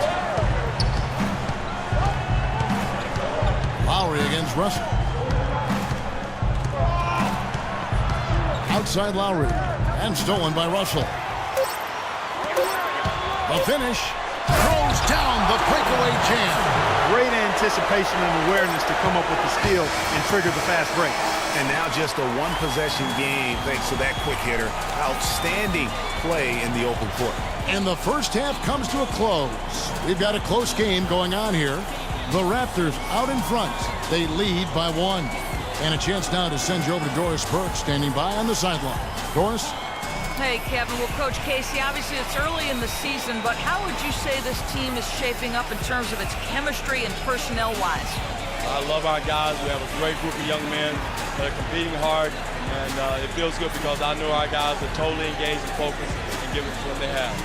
Lowry against Russell. Outside Lowry. And stolen by Russell. The finish. Throws down the breakaway jam. Great anticipation and awareness to come up with the steal and trigger the fast break. And now just a one-possession game thanks to that quick hitter. Outstanding play in the open court. And the first half comes to a close. We've got a close game going on here. The Raptors out in front. They lead by 1. And a chance now to send you over to Doris Burke, standing by on the sideline. Doris? Hey, Kevin. Well, Coach Casey, obviously it's early in the season, but how would you say this team is shaping up in terms of its chemistry and personnel-wise? I love our guys. We have a great group of young men that are competing hard, and it feels good because I know our guys are totally engaged and focused and giving us what they have.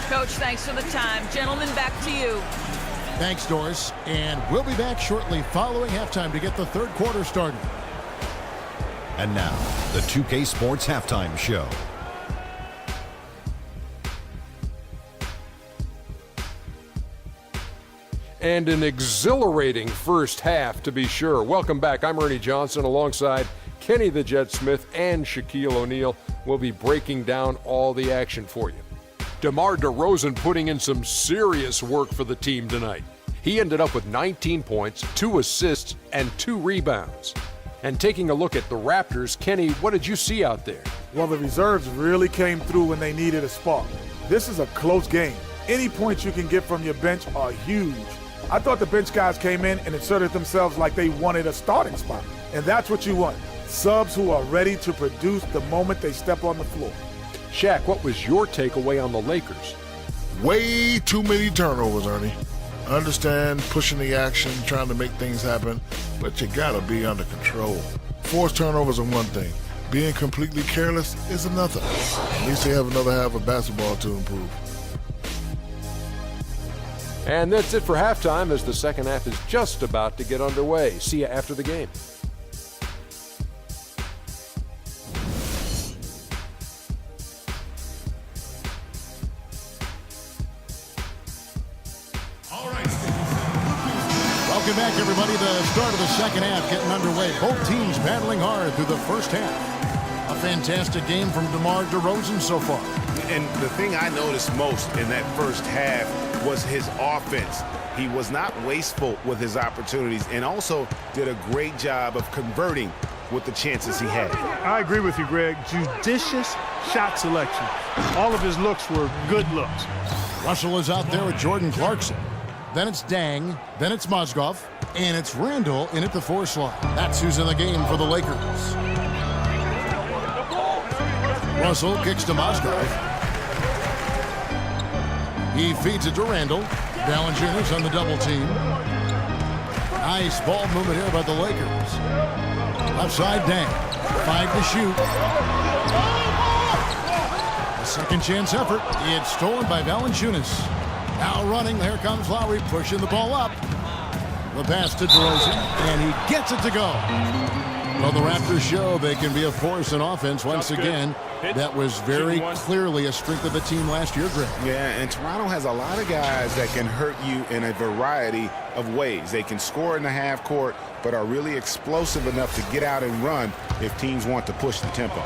Coach, thanks for the time. Gentlemen, back to you. Thanks, Doris. And we'll be back shortly following halftime to get the third quarter started. And now, the 2K Sports Halftime Show. And an exhilarating first half, to be sure. Welcome back. I'm Ernie Johnson alongside Kenny the Jet Smith and Shaquille O'Neal. We'll be breaking down all the action for you. DeMar DeRozan putting in some serious work for the team tonight. He ended up with 19 points, 2 assists, and 2 rebounds. And taking a look at the Raptors, Kenny, what did you see out there? Well, the reserves really came through when they needed a spark. This is a close game. Any points you can get from your bench are huge. I thought the bench guys came in and inserted themselves like they wanted a starting spot. And that's what you want. Subs who are ready to produce the moment they step on the floor. Shaq, what was your takeaway on the Lakers? Way too many turnovers, Ernie. Understand pushing the action, trying to make things happen, but you gotta be under control. Forced turnovers are one thing. Being completely careless is another. At least they have another half of basketball to improve. And that's it for halftime, as the second half is just about to get underway. See you after the game. Welcome back, everybody. The start of the second half getting underway. Both teams battling hard through the first half. A fantastic game from DeMar DeRozan so far. And the thing I noticed most in that first half was his offense. He was not wasteful with his opportunities and also did a great job of converting with the chances he had. I agree with you, Greg. Judicious shot selection. All of his looks were good looks. Russell is out there with Jordan Clarkson. Then it's Dang, then it's Mozgov, and it's Randall in at the 4 slot. That's who's in the game for the Lakers. Russell kicks to Mozgov. He feeds it to Randall. Valanciunas on the double team. Nice ball movement here by the Lakers. Left side, Dang. 5 to shoot. A second chance effort. It's stolen by Valanciunas. Now running, there comes Lowry, pushing the ball up. The pass to DeRozan, and he gets it to go. Well, the Raptors show they can be a force in offense once again. That was very clearly a strength of the team last year, Greg. Yeah, and Toronto has a lot of guys that can hurt you in a variety of ways. They can score in the half court, but are really explosive enough to get out and run if teams want to push the tempo.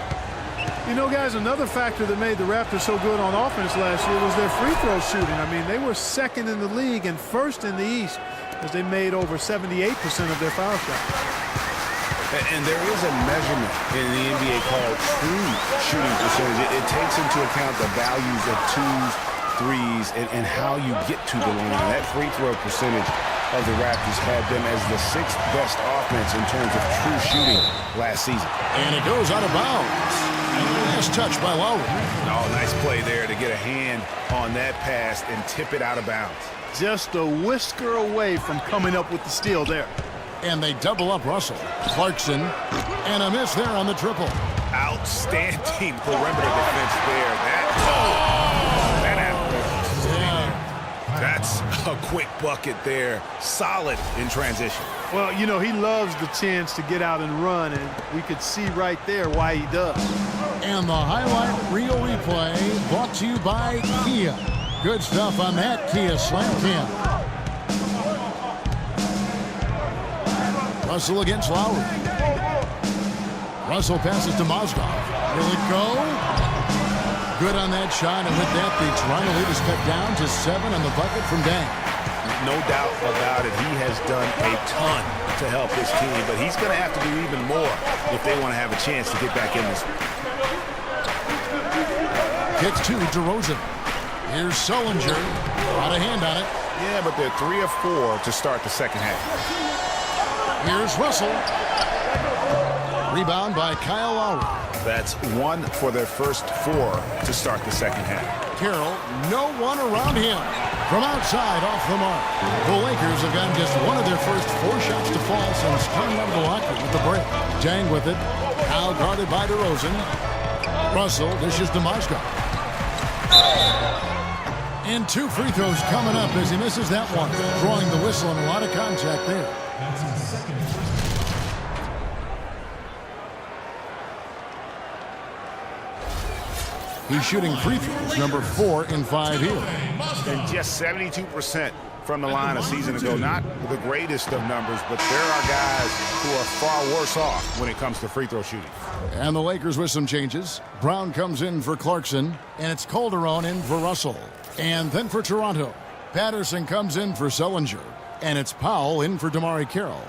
You know, guys, another factor that made the Raptors so good on offense last year was their free throw shooting. I mean, they were second in the league and first in the East as they made over 78% of their foul shots. And there is a measurement in the NBA called true shooting percentage. It takes into account the values of 2s, 3s, and how you get to the line. That free throw percentage of the Raptors had them as the 6th best offense in terms of true shooting last season. And it goes out of bounds. Nice touch by Lowry. Oh, nice play there to get a hand on that pass and tip it out of bounds. Just a whisker away from coming up with the steal there. And they double up Russell. Clarkson, and a miss there on the triple. Outstanding perimeter defense there. That's a quick bucket there. Solid in transition. Well, you know, he loves the chance to get out and run, and we could see right there why he does. And the highlight reel replay brought to you by Kia. Good stuff on that Kia Slam Cam. Russell against Lowry. Russell passes to Mozgov. Will it go? Good on that shot, and with that, the Toronto lead is cut down to 7 on the bucket from Dang. No doubt about it. He has done a ton to help his team, but he's going to have to do even more if they want to have a chance to get back in this one. Kicks to DeRozan. Here's Sullinger. Got a hand on it. Yeah, but they're 3 of 4 to start the second half. Here's Russell. Rebound by Kyle Lowry. That's 1 for their first 4 to start the second half. Carroll, no one around him. From outside, off the mark. The Lakers have gotten just one of their first 4 shots to fall since coming out of the locker with the break. Dang with it. Now guarded by DeRozan. Russell dishes to Mozgov. And 2 free throws coming up as he misses that one. Drawing the whistle and a lot of contact there. He's shooting free throws, number 4 in 5 here. And just 72% from the line a season ago. Not the greatest of numbers, but there are guys who are far worse off when it comes to free throw shooting. And the Lakers with some changes. Brown comes in for Clarkson, and it's Calderon in for Russell. And then for Toronto, Patterson comes in for Sullinger, and it's Powell in for DeMar Carroll.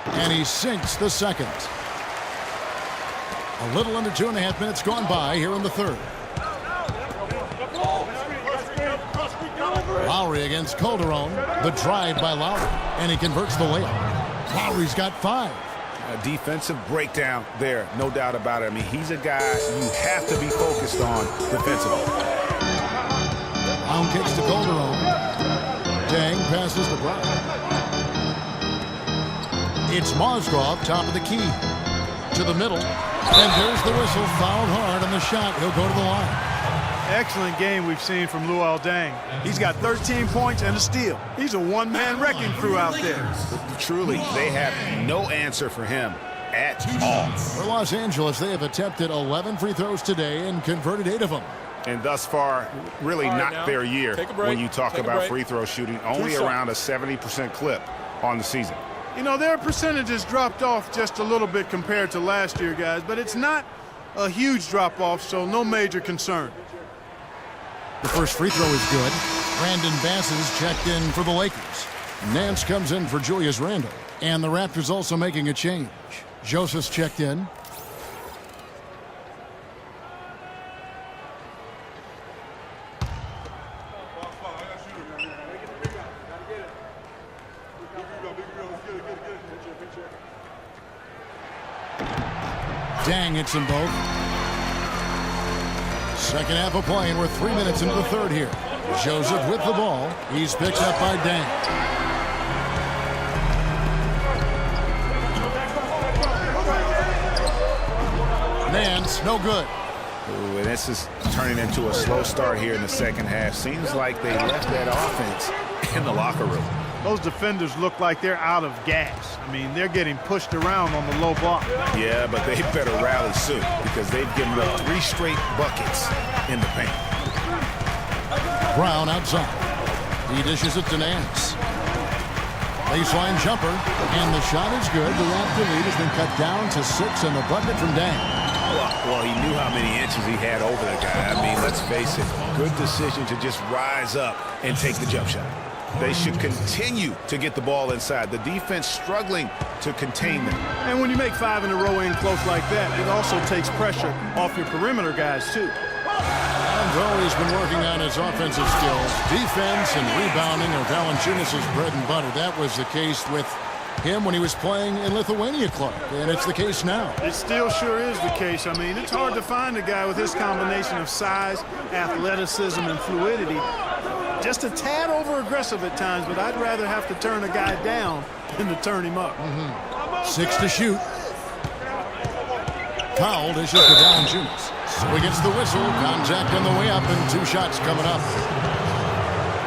And he sinks the second. A little under 2.5 minutes gone by here in the third. Lowry against Calderon. The drive by Lowry, and he converts the layup. Lowry's got 5. A defensive breakdown there, no doubt about it. I mean, he's a guy you have to be focused on defensively. Brown kicks to Calderon. Dang passes to Brown. It's Mozgov, top of the key. To the middle. And there's the whistle, fouled hard on the shot. He'll go to the line. Excellent game we've seen from Luol Deng. He's got 13 points and a steal. He's a one-man wrecking crew out there. Truly, they have no answer for him at all. For Los Angeles, they have attempted 11 free throws today and converted 8 of them. And thus far, really not their year when you talk about free throw shooting. Only around a 70% clip on the season. You know, their percentages dropped off just a little bit compared to last year, guys, but it's not a huge drop-off, so no major concern. The first free throw is good. Brandon Bass is checked in for the Lakers. Nance comes in for Julius Randle. And the Raptors also making a change. Joseph's checked in. Dang hits them both. Second half of play, and we're 3 minutes into the third here. Joseph with the ball. He's picked up by Dang. Nance, no good. Ooh, and this is turning into a slow start here in the second half. Seems like they left that offense in the locker room. Those defenders look like they're out of gas. I mean, they're getting pushed around on the low block. Yeah, but they better rally soon because they've given up 3 straight buckets in the paint. Brown outside. He dishes it to Nance. Baseline jumper, and the shot is good. The Raptor lead has been cut down to 6, and the bucket from Dang. Well, he knew how many inches he had over the guy. I mean, let's face it, good decision to just rise up and take the jump shot. They should continue to get the ball inside. The defense struggling to contain them. And when you make 5 in a row in close like that, it also takes pressure off your perimeter guys, too. Though he's been working on his offensive skills, defense and rebounding are Valanciunas' bread and butter. That was the case with him when he was playing in Lithuania Club, and it's the case now. It still sure is the case. I mean, it's hard to find a guy with his combination of size, athleticism, and fluidity. Just a tad over-aggressive at times, but I'd rather have to turn a guy down than to turn him up. 6 to shoot. Powell dishes to Valanciunas. So he gets the whistle. Contact on the way up, and 2 shots coming up.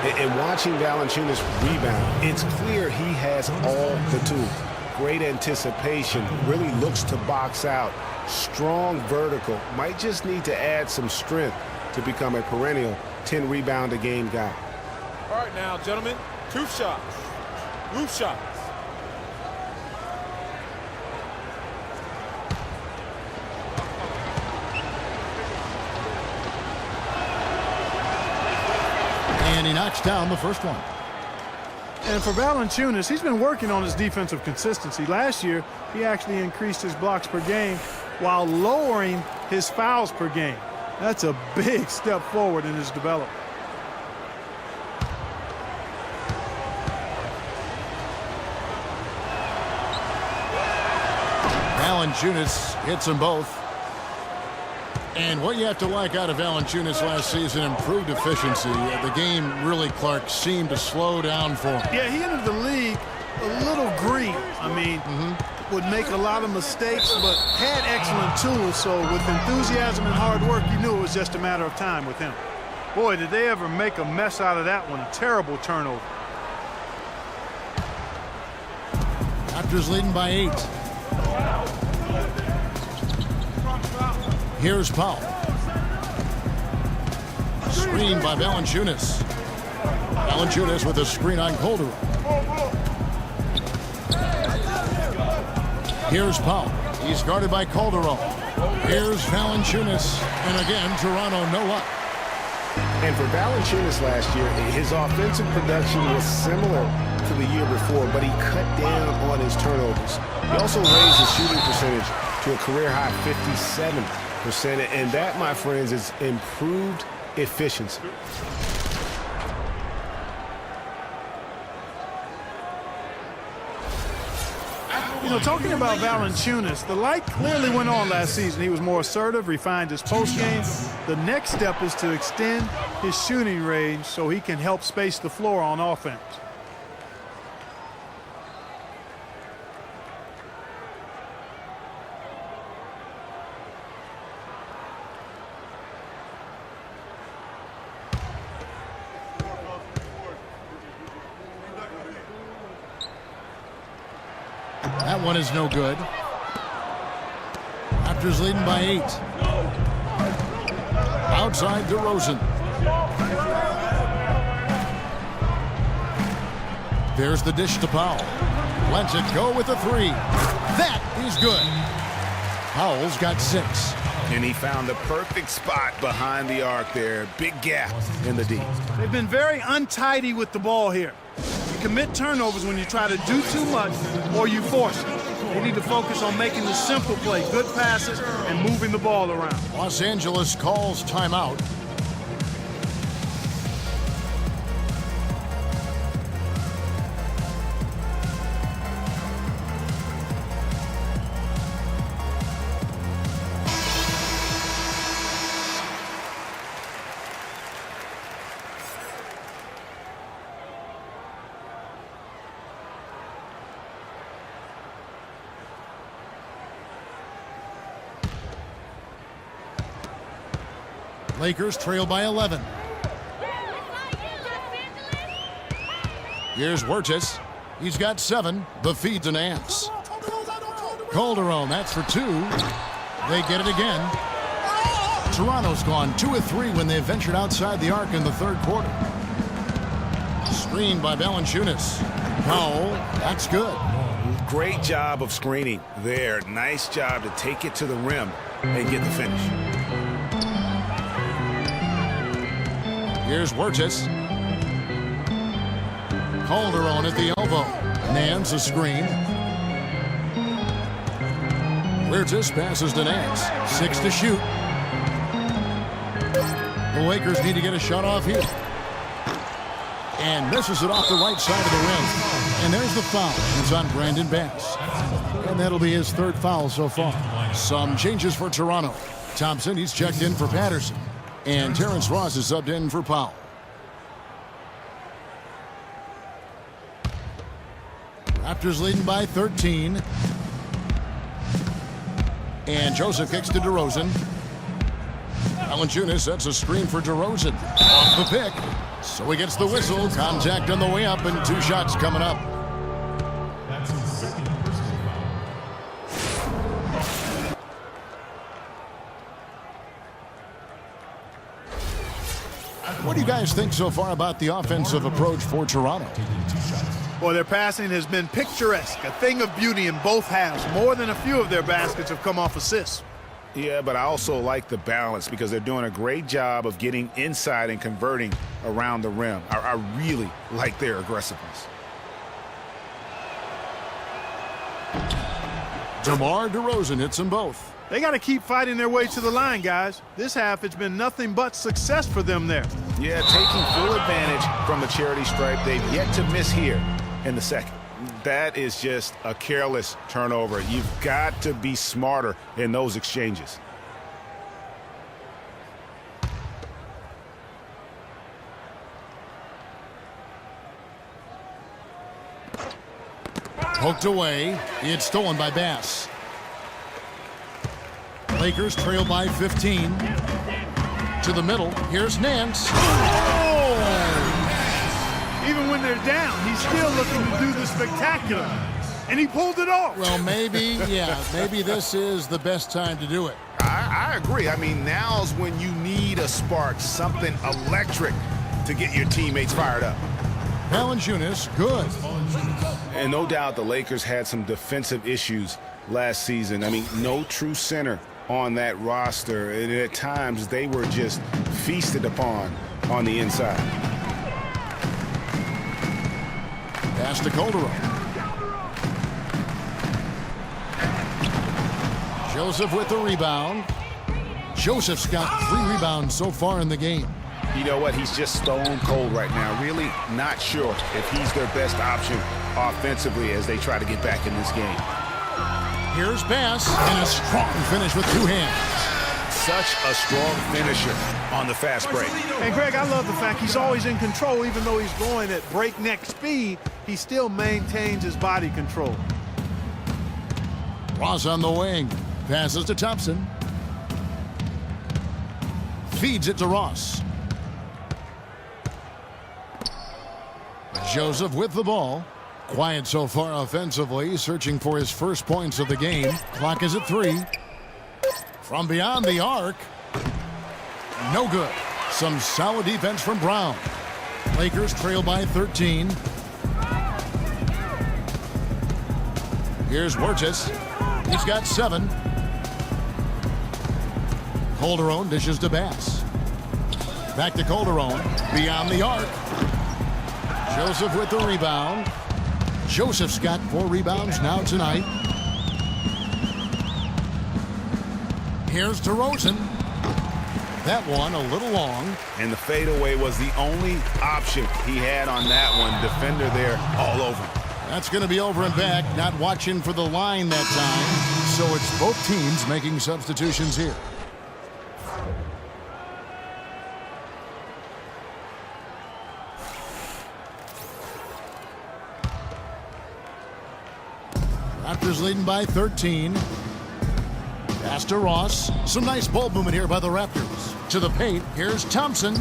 And watching Valanciunas rebound, it's clear he has all the tools. Great anticipation, really looks to box out. Strong vertical, might just need to add some strength to become a perennial 10-rebound-a-game guy. All right now, gentlemen, 2 shots. Roof shots. And he knocks down the first one. And for Valanciunas, he's been working on his defensive consistency. Last year, he actually increased his blocks per game while lowering his fouls per game. That's a big step forward in his development. Valanciunas hits them both. And what you have to like out of Valanciunas last season, improved efficiency. The game really, Clark, seemed to slow down for him. Yeah, he entered the league a little green. I mean, would make a lot of mistakes, but had excellent tools. So with enthusiasm and hard work, you knew it was just a matter of time with him. Boy, did they ever make a mess out of that one. A terrible turnover. Raptors leading by 8. Here's Powell. Screen by Valanciunas. Valanciunas with a screen on Calderon. Here's Powell. He's guarded by Calderon. Here's Valanciunas. And again, Toronto no luck. And for Valanciunas last year, his offensive production was similar to the year before, but he cut down on his turnovers. He also raised his shooting percentage to a career-high 57%. And that, my friends, is improved efficiency. You know, talking about Valanciunas, the light clearly went on last season. He was more assertive, refined his post game. The next step is to extend his shooting range so he can help space the floor on offense. That one is no good. Raptors leading by 8. Outside DeRozan. There's the dish to Powell. Lets it go with a 3. That is good. Powell's got 6. And he found the perfect spot behind the arc there. Big gap in the D. They've been very untidy with the ball here. You commit turnovers when you try to do too much or you force it. They need to focus on making the simple play, good passes, and moving the ball around. Los Angeles calls timeout. Lakers trail by 11. Here's Wirtz. He's got 7. The feed to Nance. Calderon, that's for 2. They get it again. Toronto's gone 2 of 3 when they ventured outside the arc in the third quarter. Screened by Valanciunas. Powell, that's good. Great job of screening there. Nice job to take it to the rim and get the finish. Here's Wirtz. Calderon at the elbow. Nance a screen. Wirtz passes to Nance. 6 to shoot. The Lakers need to get a shot off here. And misses it off the right side of the rim. And there's the foul. It's on Brandon Bass. And that'll be his 3rd foul so far. Some changes for Toronto. Thompson, he's checked in for Patterson. And Terrence Ross is subbed in for Powell. Raptors leading by 13. And Joseph kicks to DeRozan. Valanciunas sets a screen for DeRozan. Off the pick. So he gets the whistle. Contact on the way up and 2 shots coming up. What do you guys think so far about the offensive approach for Toronto? Well, their passing has been picturesque, a thing of beauty in both halves. More than a few of their baskets have come off assists. Yeah, but I also like the balance because they're doing a great job of getting inside and converting around the rim. I really like their aggressiveness. DeMar DeRozan hits them both. They got to keep fighting their way to the line, guys. This half, it's been nothing but success for them there. Yeah, taking full advantage from the charity stripe. They've yet to miss here in the second. That is just a careless turnover. You've got to be smarter in those exchanges. Poked away. It's stolen by Bass. Lakers trail by 15. To the middle. Here's Nance. Oh! Even when they're down, he's still looking to do the spectacular. And he pulled it off. Well, maybe, yeah, maybe this is the best time to do it. I agree. I mean, now's when you need a spark, something electric to get your teammates fired up. Valanciunas, good. And no doubt the Lakers had some defensive issues last season. I mean, no true center on that roster. And at times, they were just feasted upon on the inside. Pass to Calderon. Joseph with the rebound. Joseph's got 3 rebounds so far in the game. You know what? He's just stone cold right now. Really not sure if he's their best option offensively as they try to get back in this game. Here's Bass, and a strong finish with two hands. Such a strong finisher on the fast break. And Greg, I love the fact he's always in control. Even though he's going at breakneck speed, he still maintains his body control. Ross on the wing. Passes to Thompson. Feeds it to Ross. Joseph with the ball. Quiet so far offensively, searching for his first points of the game. Clock is at 3. From beyond the arc. No good. Some solid defense from Brown. Lakers trail by 13. Here's Wirtz. He's got 7. Calderon dishes to Bass. Back to Calderon. Beyond the arc. Joseph with the rebound. Joseph's got 4 rebounds now tonight. Here's DeRozan. That one a little long. And the fadeaway was the only option he had on that one. Defender there all over him. That's going to be over and back. Not watching for the line that time. So it's both teams making substitutions here. Raptors leading by 13. Pass to Ross. Some nice ball movement here by the Raptors. To the paint. Here's Thompson.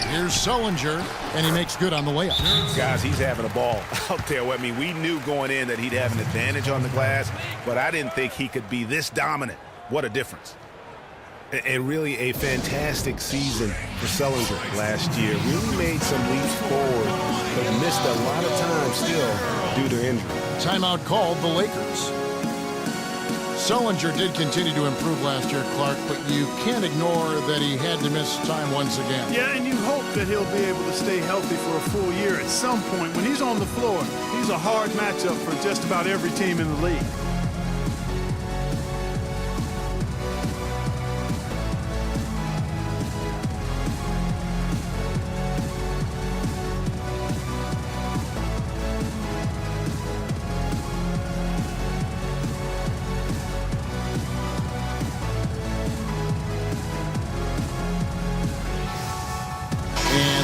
Here's Sullinger. And he makes good on the layup. Guys, he's having a ball out there. I mean, we knew going in that he'd have an advantage on the glass, but I didn't think he could be this dominant. What a difference. And really a fantastic season for Sullinger last year. Really made some leaps forward, but missed a lot of time still due to injury. Timeout called the Lakers. Sullinger did continue to improve last year, Clark, but you can't ignore that he had to miss time once again. Yeah, and you hope that he'll be able to stay healthy for a full year at some point. When he's on the floor, he's a hard matchup for just about every team in the league.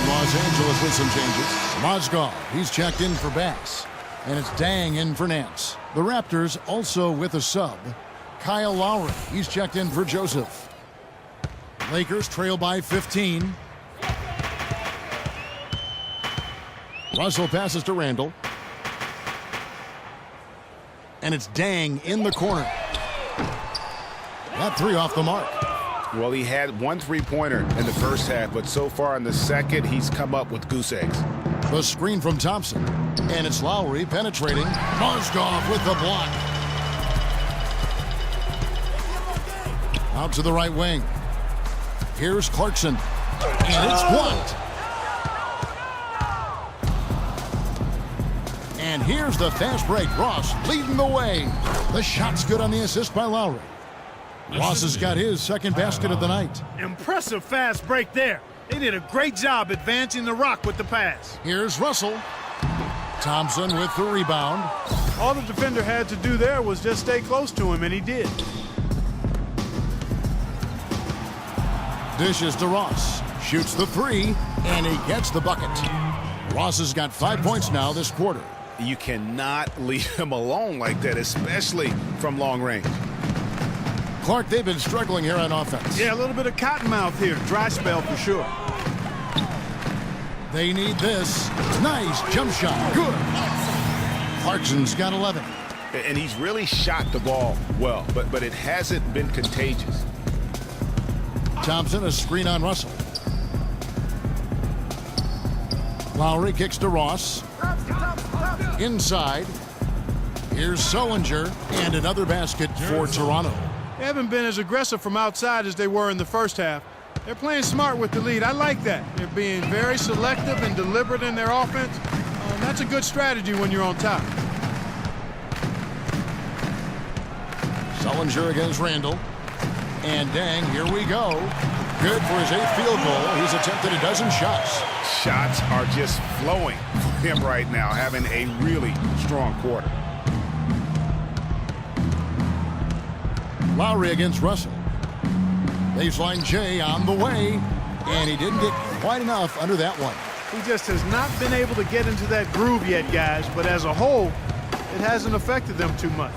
Los Angeles with some changes. Mozgov, he's checked in for Bass. And it's Dang in for Nance. The Raptors also with a sub. Kyle Lowry, he's checked in for Joseph. Lakers trail by 15. Russell passes to Randall. And it's Dang in the corner. That 3 off the mark. Well, he had 1 3-pointer in the first half, but so far in the second, he's come up with goose eggs. The screen from Thompson. And it's Lowry penetrating. Mozgov with the block. Out to the right wing. Here's Clarkson. And it's blocked. And here's the fast break. Ross leading the way. The shot's good on the assist by Lowry. Ross has got his second basket of the night. Impressive fast break there. They did a great job advancing the rock with the pass. Here's Russell. Thompson with the rebound. All the defender had to do there was just stay close to him, and he did. Dishes to Ross. Shoots the 3, and he gets the bucket. Ross has got 5 points now this quarter. You cannot leave him alone like that, especially from long range. Clark, they've been struggling here on offense. Yeah, a little bit of cottonmouth here. Dry spell for sure. They need this. Nice jump shot. Good. Clarkson's got 11. And he's really shot the ball well, but it hasn't been contagious. Thompson, a screen on Russell. Lowry kicks to Ross. Inside. Here's Sullinger, and another basket for Toronto. They haven't been as aggressive from outside as they were in the first half. They're playing smart with the lead. I like that. They're being very selective and deliberate in their offense. That's a good strategy when you're on top. Sullinger against Randall. And Dang, here we go. Good for his 8th field goal. He's attempted a dozen shots. Shots are just flowing for him right now, having a really strong quarter. Lowry against Russell. Baseline J on the way, and he didn't get quite enough under that one. He just has not been able to get into that groove yet, guys, but as a whole, it hasn't affected them too much.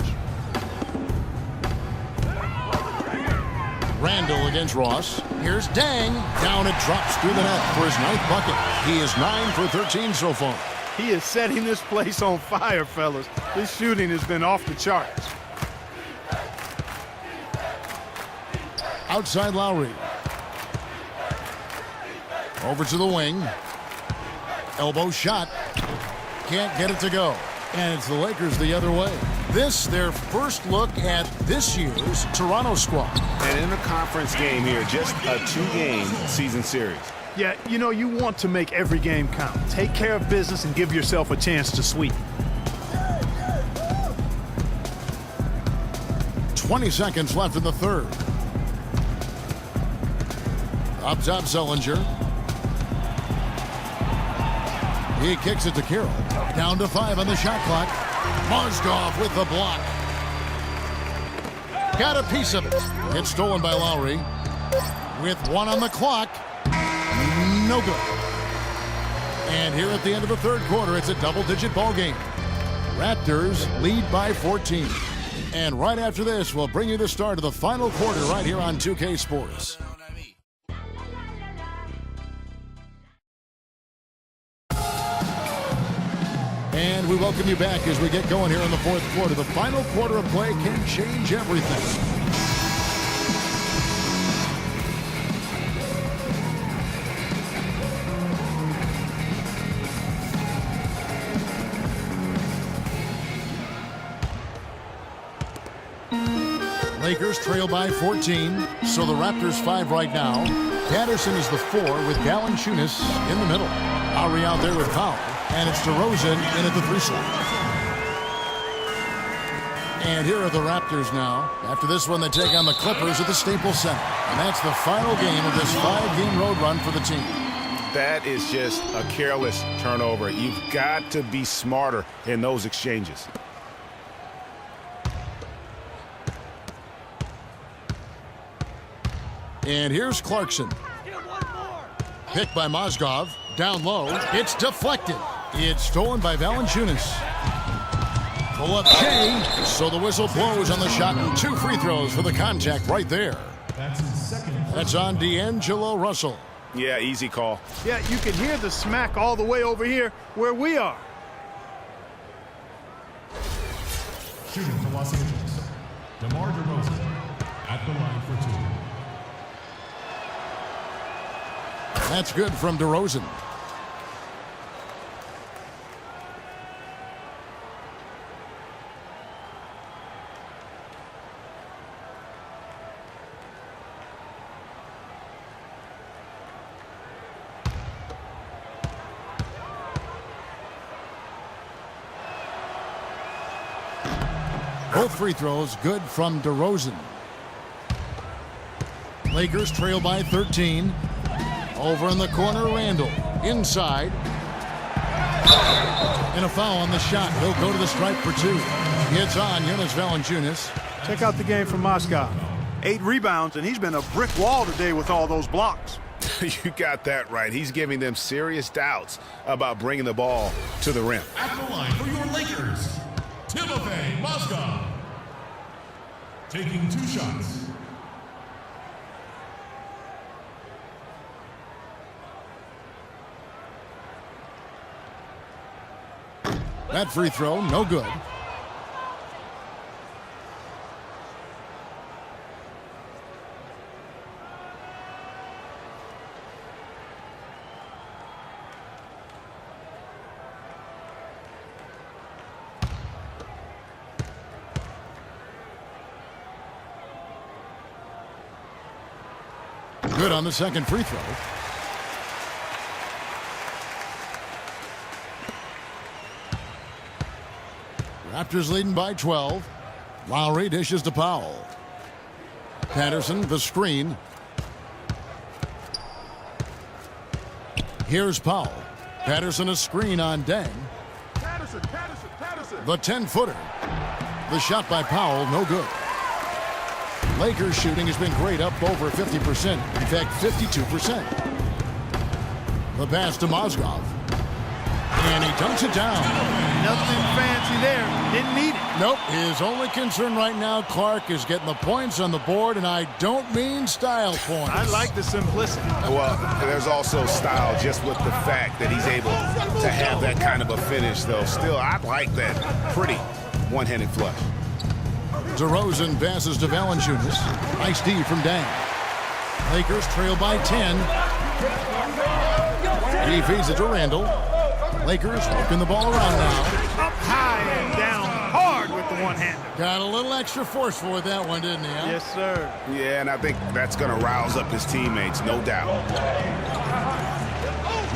Randall against Ross. Here's Dang. Down it drops through the net for his 9th bucket. He is 9 for 13 so far. He is setting this place on fire, fellas. His shooting has been off the charts. Outside Lowry. Over to the wing. Elbow shot. Can't get it to go. And it's the Lakers the other way. This, their first look at this year's Toronto squad. An inter-conference game here, just a 2-game season series. Yeah, you know, you want to make every game count. Take care of business and give yourself a chance to sweep. 20 seconds left in the third. Up top, Zellinger. He kicks it to Carroll. Down to 5 on the shot clock. Mozgov with the block. Got a piece of it. It's stolen by Lowry. With 1 on the clock. No good. And here at the end of the third quarter, it's a double-digit ball game. Raptors lead by 14. And right after this, we'll bring you the start of the final quarter right here on 2K Sports. And we welcome you back as we get going here in the fourth quarter. The final quarter of play can change everything. Lakers trail by 14, so the Raptors 5 right now. Patterson is the 4 with Valanciunas in the middle. Lowry out there with Powell, and it's DeRozan in at the 3 slot. And here are the Raptors now. After this one, they take on the Clippers at the Staples Center. And that's the final game of this 5-game road run for the team. That is just a careless turnover. You've got to be smarter in those exchanges. And here's Clarkson. Picked by Mozgov. Down low. It's deflected. It's stolen by Valanciunas. Pull up Shea. So the whistle blows on the shot, and 2 free throws for the contact right there. That's on D'Angelo Russell. Yeah, easy call. Yeah, you can hear the smack all the way over here where we are. Shooting for Los Angeles, DeMar DeRozan at the line for 2. That's good from DeRozan. Both free throws good from DeRozan. Lakers trail by 13. Over in the corner, Randall. Inside. And a foul on the shot. He'll go to the stripe for 2. It's on Jonas Valanciunas. Check out the game from Mozgov. 8 rebounds, and he's been a brick wall today with all those blocks. You got that right. He's giving them serious doubts about bringing the ball to the rim. At the line for your Lakers, Timofey Mozgov. Taking 2 shots. That free throw, no good. Good on the second free throw. Raptors leading by 12. Lowry dishes to Powell. Patterson, the screen. Here's Powell. Patterson, a screen on Deng. Patterson. The 10-footer. The shot by Powell, no good. Lakers shooting has been great, up over 50%. In fact, 52%. The pass to Mozgov. And he dunks it down. Nothing fancy there. Didn't need it. Nope. His only concern right now, Clark, is getting the points on the board, and I don't mean style points. I like the simplicity. Well, there's also style just with the fact that he's able to have that kind of a finish, though. Still, I like that pretty one-handed flush. DeRozan passes to Valanciunas. Nice D from Dang. Lakers trail by 10. He feeds it to Randall. Lakers working the ball around now. Up high and down hard with the one-hander. Got a little extra forceful with that one, didn't he? Huh? Yes, sir. Yeah, and I think that's going to rouse up his teammates, no doubt.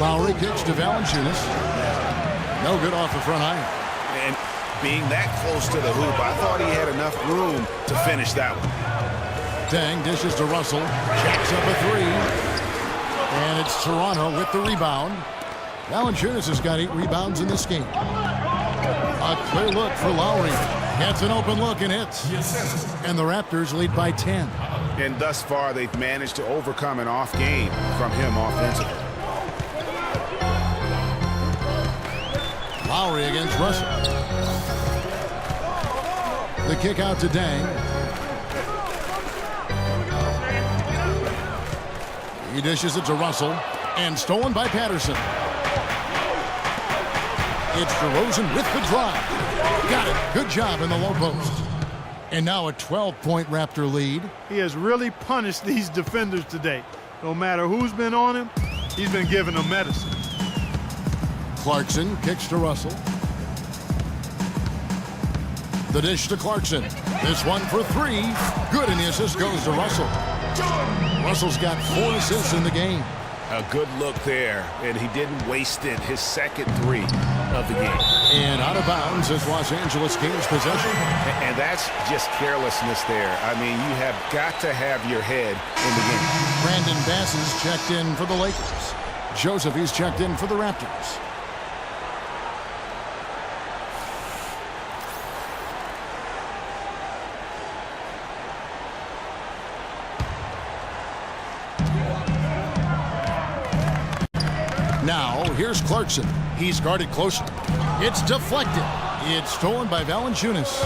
Lowry kicks to Valanciunas. No good off the front iron. And being that close to the hoop, I thought he had enough room to finish that one. Dang dishes to Russell. Jacks up a three. And it's Toronto with the rebound. Valanciunas has got 8 rebounds in this game. A clear look for Lowry. Gets an open look and hits. And the Raptors lead by 10. And thus far, they've managed to overcome an off game from him offensively. Lowry against Russell. The kick out to Dang. He dishes it to Russell. And stolen by Patterson. It's DeRozan with the drive. Got it. Good job in the low post. And now a 12-point Raptor lead. He has really punished these defenders today. No matter who's been on him, he's been giving them medicine. Clarkson kicks to Russell. The dish to Clarkson. This one for 3. Good, and the assist goes to Russell. Russell's got 4 assists in the game. A good look there, and he didn't waste it. His second 3 of the game. And out of bounds as Los Angeles gains possession. And that's just carelessness there. I mean, you have got to have your head in the game. Brandon Bass is checked in for the Lakers. Joseph, he's checked in for the Raptors. Now, here's Clarkson. He's guarded closer. It's deflected. It's stolen by Valanciunas.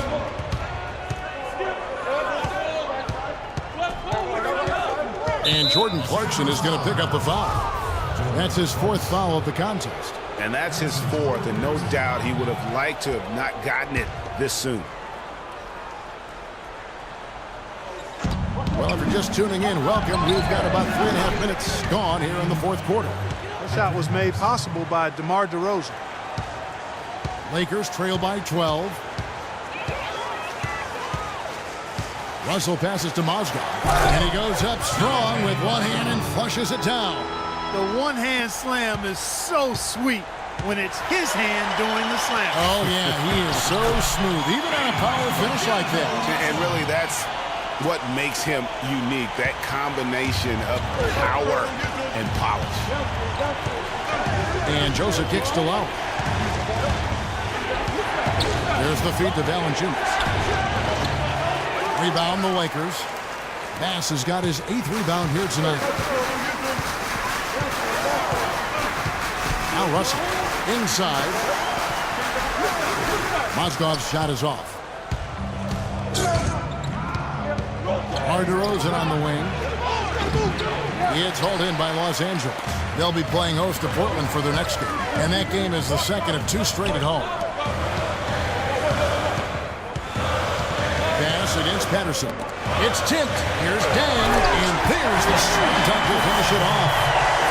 And Jordan Clarkson is going to pick up the foul. That's his 4th foul of the contest. And that's his 4th, and no doubt he would have liked to have not gotten it this soon. Well, if you're just tuning in, welcome. We've got about 3.5 minutes gone here in the 4th quarter. The shot was made possible by DeMar DeRozan. Lakers trail by 12. Russell passes to Mozgov. And he goes up strong with one hand and flushes it down. The one-hand slam is so sweet when it's his hand doing the slam. Oh, yeah, he is so smooth, even on a power finish like that. And really, that's what makes him unique, that combination of power and polish. And Joseph kicks to Lowry. There's the feed to Valanciunas. Rebound the Lakers. Bass has got his 8th rebound here tonight. Now Russell inside. Mozgov's shot is off. DeRozan on the wing. It's hauled in by Los Angeles. They'll be playing host to Portland for their next game. And that game is the second of 2 straight at home. Pass against Patterson. It's tipped. Here's Dang. And there's the strong dunk to finish it off.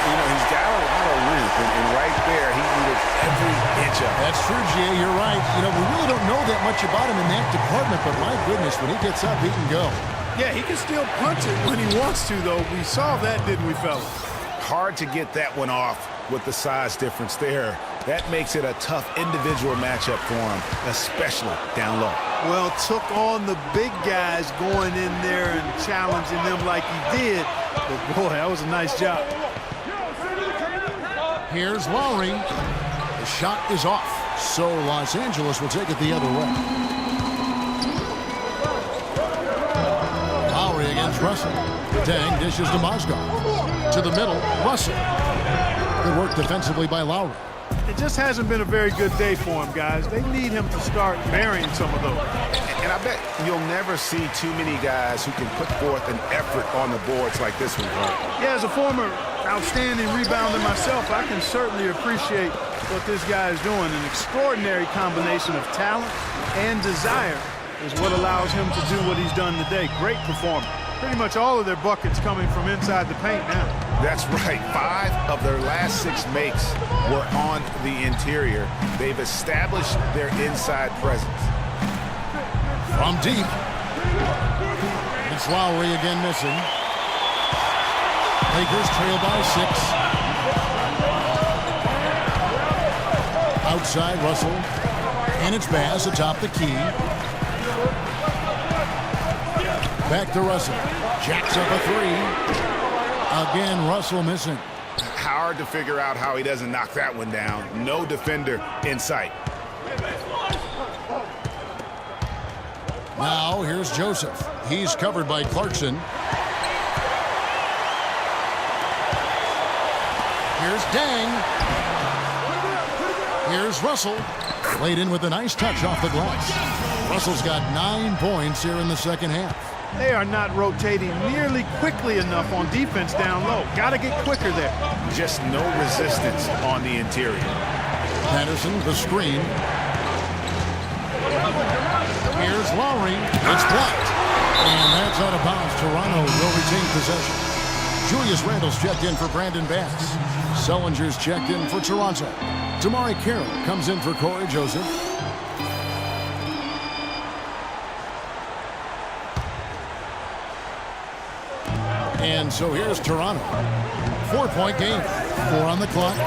You know, he's got a lot of length, and right there, he needed every inch of it. That's true, Jay. You're right. You know, we really don't know that much about him in that department, but my goodness, when he gets up, he can go. Yeah, he can still punch it when he wants to, though. We saw that, didn't we, fellas? Hard to get that one off with the size difference there. That makes it a tough individual matchup for him, especially down low. Well, took on the big guys going in there and challenging them like he did. But, boy, that was a nice job. Here's Lowry. The shot is off, so Los Angeles will take it the other way. Lowry Russell. Dang dishes to Mozgov. To the middle, Russell. Good work defensively by Lowry. It just hasn't been a very good day for him, guys. They need him to start burying some of those. And I bet you'll never see too many guys who can put forth an effort on the boards like this one. Yeah, as a former outstanding rebounder myself, I can certainly appreciate what this guy is doing. An extraordinary combination of talent and desire is what allows him to do what he's done today. Great performance. Pretty much all of their buckets coming from inside the paint now. That's right. 5 of their last 6 makes were on the interior. They've established their inside presence. From deep. It's Lowry again missing. Lakers trail by 6. Outside Russell. And it's Bass atop the key. Back to Russell. Jacks up a 3. Again, Russell missing. Hard to figure out how he doesn't knock that one down. No defender in sight. Now, here's Joseph. He's covered by Clarkson. Here's Dang. Here's Russell. Laid in with a nice touch off the glass. Russell's got 9 points here in the second half. They are not rotating nearly quickly enough on defense down low. Got to get quicker there. Just no resistance on the interior. Patterson, the screen. Here's Lowry. It's blocked. And that's out of bounds. Toronto will retain possession. Julius Randle's checked in for Brandon Bass. Sellinger's checked in for Toronto. Damari Carroll comes in for Corey Joseph. And so here's Toronto. 4-point game. 4 on the clock.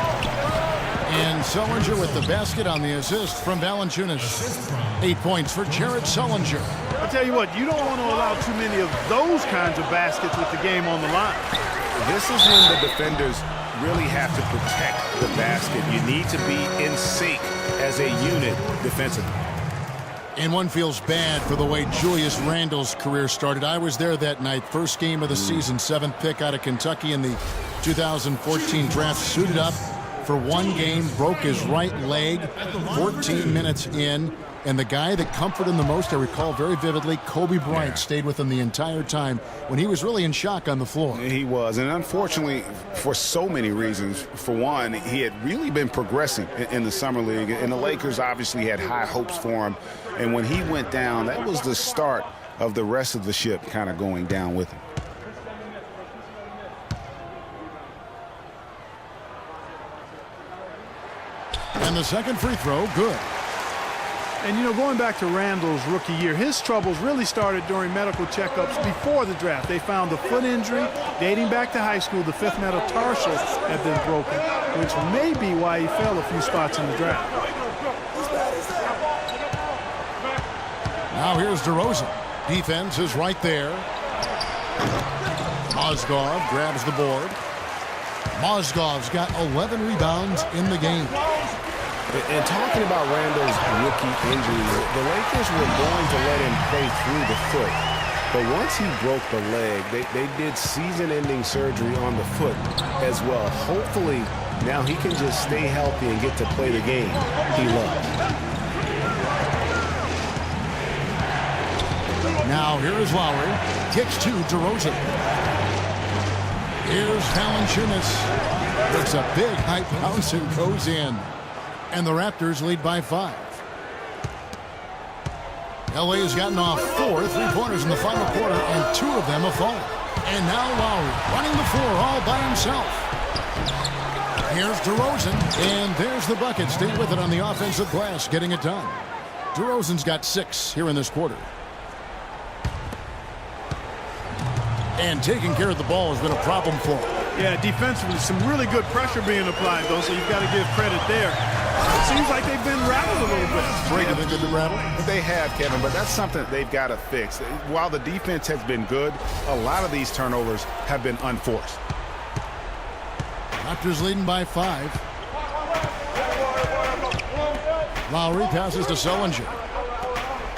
And Sellinger with the basket on the assist from Valanciunas. 8 points for Jared Sellinger. I'll tell you what, you don't want to allow too many of those kinds of baskets with the game on the line. This is when the defenders really have to protect the basket. You need to be in sync as a unit defensively. And one feels bad for the way Julius Randle's career started. I was there that night. First game of the season, 7th pick out of Kentucky in the 2014 draft. Suited up for 1 game, broke his right leg 14 minutes in. And the guy that comforted him the most, I recall very vividly, Kobe Bryant stayed with him the entire time when he was really in shock on the floor. He was, and unfortunately, for so many reasons. For one, he had really been progressing in the Summer League, and the Lakers obviously had high hopes for him. And when he went down, that was the start of the rest of the ship kind of going down with him. And the second free throw, good. And, you know, going back to Randle's rookie year, his troubles really started during medical checkups before the draft. They found a foot injury dating back to high school. The 5th metatarsal had been broken, which may be why he fell a few spots in the draft. Now here's DeRozan. Defense is right there. Mozgov grabs the board. Mozgov's got 11 rebounds in the game. And talking about Randle's rookie injury, the Lakers were going to let him play through the foot. But once he broke the leg, they did season-ending surgery on the foot as well. Hopefully, now he can just stay healthy and get to play the game he loves. Now here is Lowry. Kicks to DeRozan. Here's Valanciunas. It's a big high bounce and goes in. And the Raptors lead by 5. LA has gotten off 4 3-pointers in the final quarter, and 2 of them have fallen. And now Lowry running the floor all by himself. Here's DeRozan, and there's the bucket. Stay with it on the offensive glass, getting it done. DeRozan's got 6 here in this quarter. And taking care of the ball has been a problem for him. Yeah, defensively, some really good pressure being applied, though, so you've got to give credit there. It seems like they've been rattled a little bit. Great if they've been rattled. They have, Kevin, but that's something they've got to fix. While the defense has been good, a lot of these turnovers have been unforced. Raptors leading by 5. Lowry passes to Sellinger.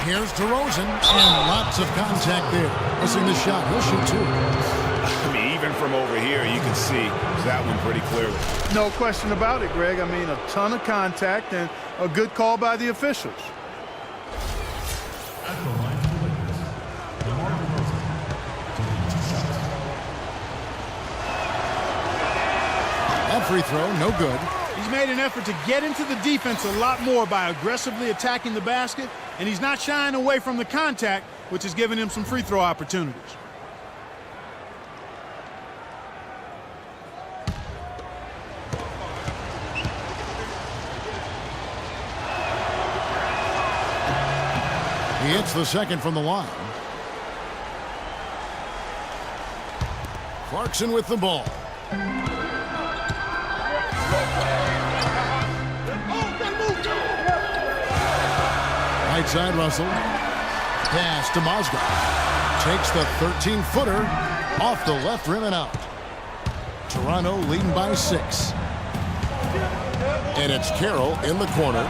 Here's DeRozan, and lots of contact there. Missing the shot. He'll shoot two. I mean, even from over here, you can see that one pretty clearly. No question about it, Greg. I mean, a ton of contact and a good call by the officials. At the line for the Lakers, DeMar DeRozan taking 2 shots. That free throw, no good. He's made an effort to get into the defense a lot more by aggressively attacking the basket, and he's not shying away from the contact, which has given him some free throw opportunities. He hits the second from the line. Clarkson with the ball. Right side, Russell. Pass to Mozgov. Takes the 13-footer off the left rim and out. Toronto leading by 6. And it's Carroll in the corner.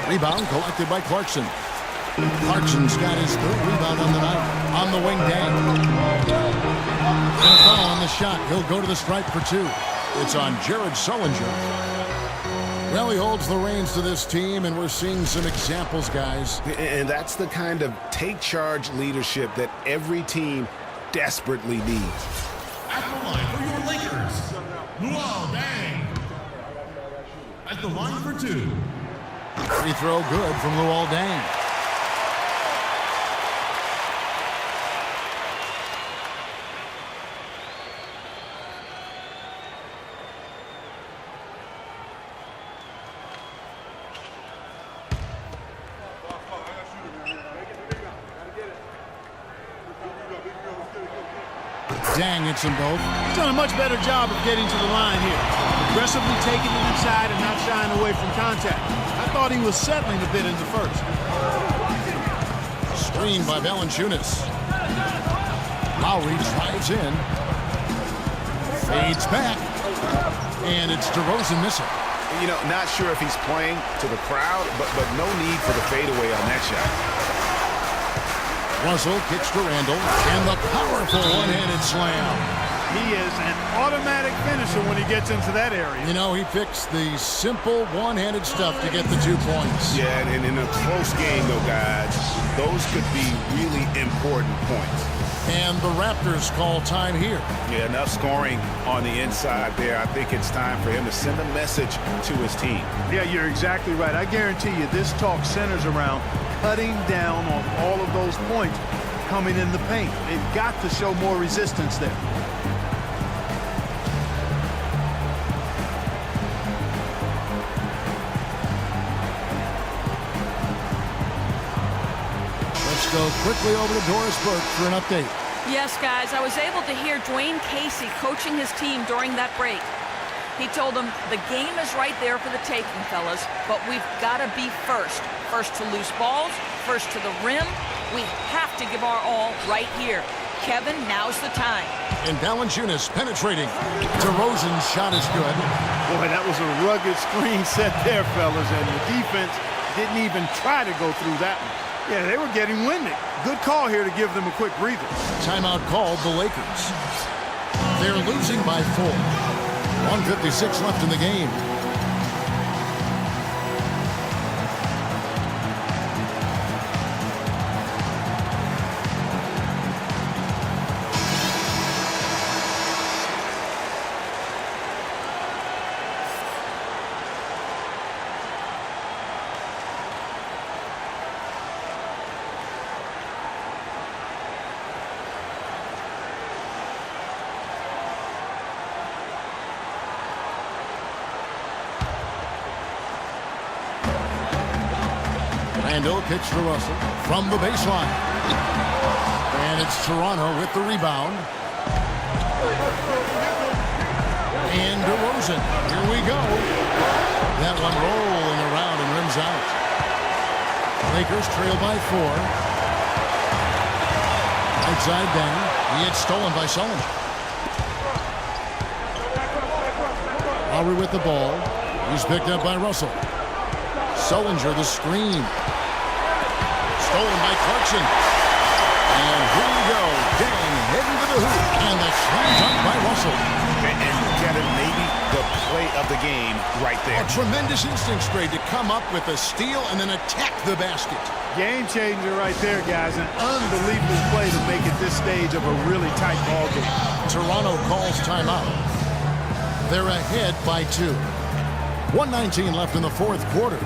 Rebound collected by Clarkson. Clarkson's got his 3rd rebound on the night. On the wing, Dang. And a foul on the shot. He'll go to the stripe for 2. It's on Jared Sullinger. Well, he holds the reins to this team, and we're seeing some examples, guys. And that's the kind of take-charge leadership that every team desperately needs. At the line for your Lakers, Luol Deng. At the line for 2. Free throw good from Luol Deng. Dang hits them both. He's done a much better job of getting to the line here. Aggressively taking it inside and not shying away from contact. I thought he was settling a bit in the first. Screened by Valanciunas. Lowry drives in. Fades back. And it's DeRozan missing. You know, not sure if he's playing to the crowd, but no need for the fadeaway on that shot. Russell kicks to Randall, and the powerful one-handed slam. He is an automatic finisher when he gets into that area. You know, he picks the simple one-handed stuff to get the 2 points. Yeah, and in a close game, though, guys, those could be really important points. And the Raptors call time here. Yeah, enough scoring on the inside there. I think it's time for him to send a message to his team. Yeah, you're exactly right. I guarantee you this talk centers around cutting down on all of those points coming in the paint. They've got to show more resistance there. Let's go quickly over to Doris Burke for an update. Yes, guys, I was able to hear Dwayne Casey coaching his team during that break. He told them, the game is right there for the taking, fellas, but we've got to be first. First to loose balls, first to the rim. We have to give our all right here. Kevin, now's the time. And Valanciunas penetrating. DeRozan's shot is good. Boy, that was a rugged screen set there, fellas, and the defense didn't even try to go through that one. Yeah, they were getting winded. Good call here to give them a quick breather. Timeout called the Lakers. They're losing by 4. 1:56 left in the game. Randall kicks to Russell from the baseline. And it's Toronto with the rebound. And DeRozan. Here we go. That one rolling around and rims out. Lakers trail by 4. Right side down. He gets stolen by Sullinger. Lowry with the ball. He's picked up by Russell. Sullinger the screen. Stolen by Clarkson. And here we go. Gang heading to the hoop. And the slam dunk by Russell. And get it, maybe the play of the game right there. A tremendous instincts grade to come up with a steal and then attack the basket. Game changer right there, guys. An unbelievable play to make it this stage of a really tight ball game. Toronto calls timeout. They're ahead by 2. 1:19 left in the fourth quarter.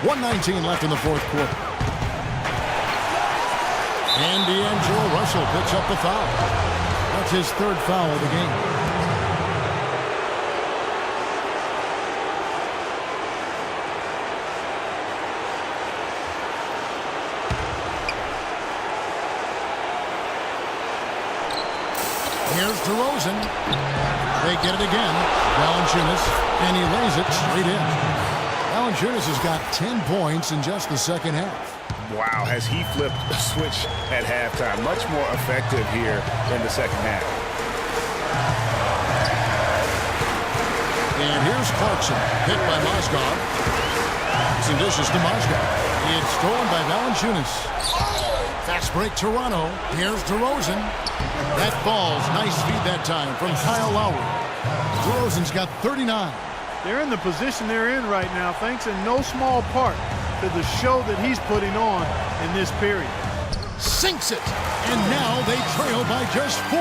.19 left in the fourth quarter. And D'Angelo Russell picks up the foul. That's his third foul of the game. Here's DeRozan. They get it again. Valanciunas, and he lays it straight in. Valanciunas has got 10 points in just the second half. Wow, has he flipped a switch at halftime. Much more effective here in the second half. And here's Clarkson, hit by Mozgov. Some dishes to Mozgov. It's stolen by Valanciunas. Fast break Toronto. Here's DeRozan. That falls. Nice feed that time from Kyle Lowry. DeRozan's got 39. They're in the position they're in right now, thanks in no small part to the show that he's putting on in this period. Sinks it, and now they trail by just 4.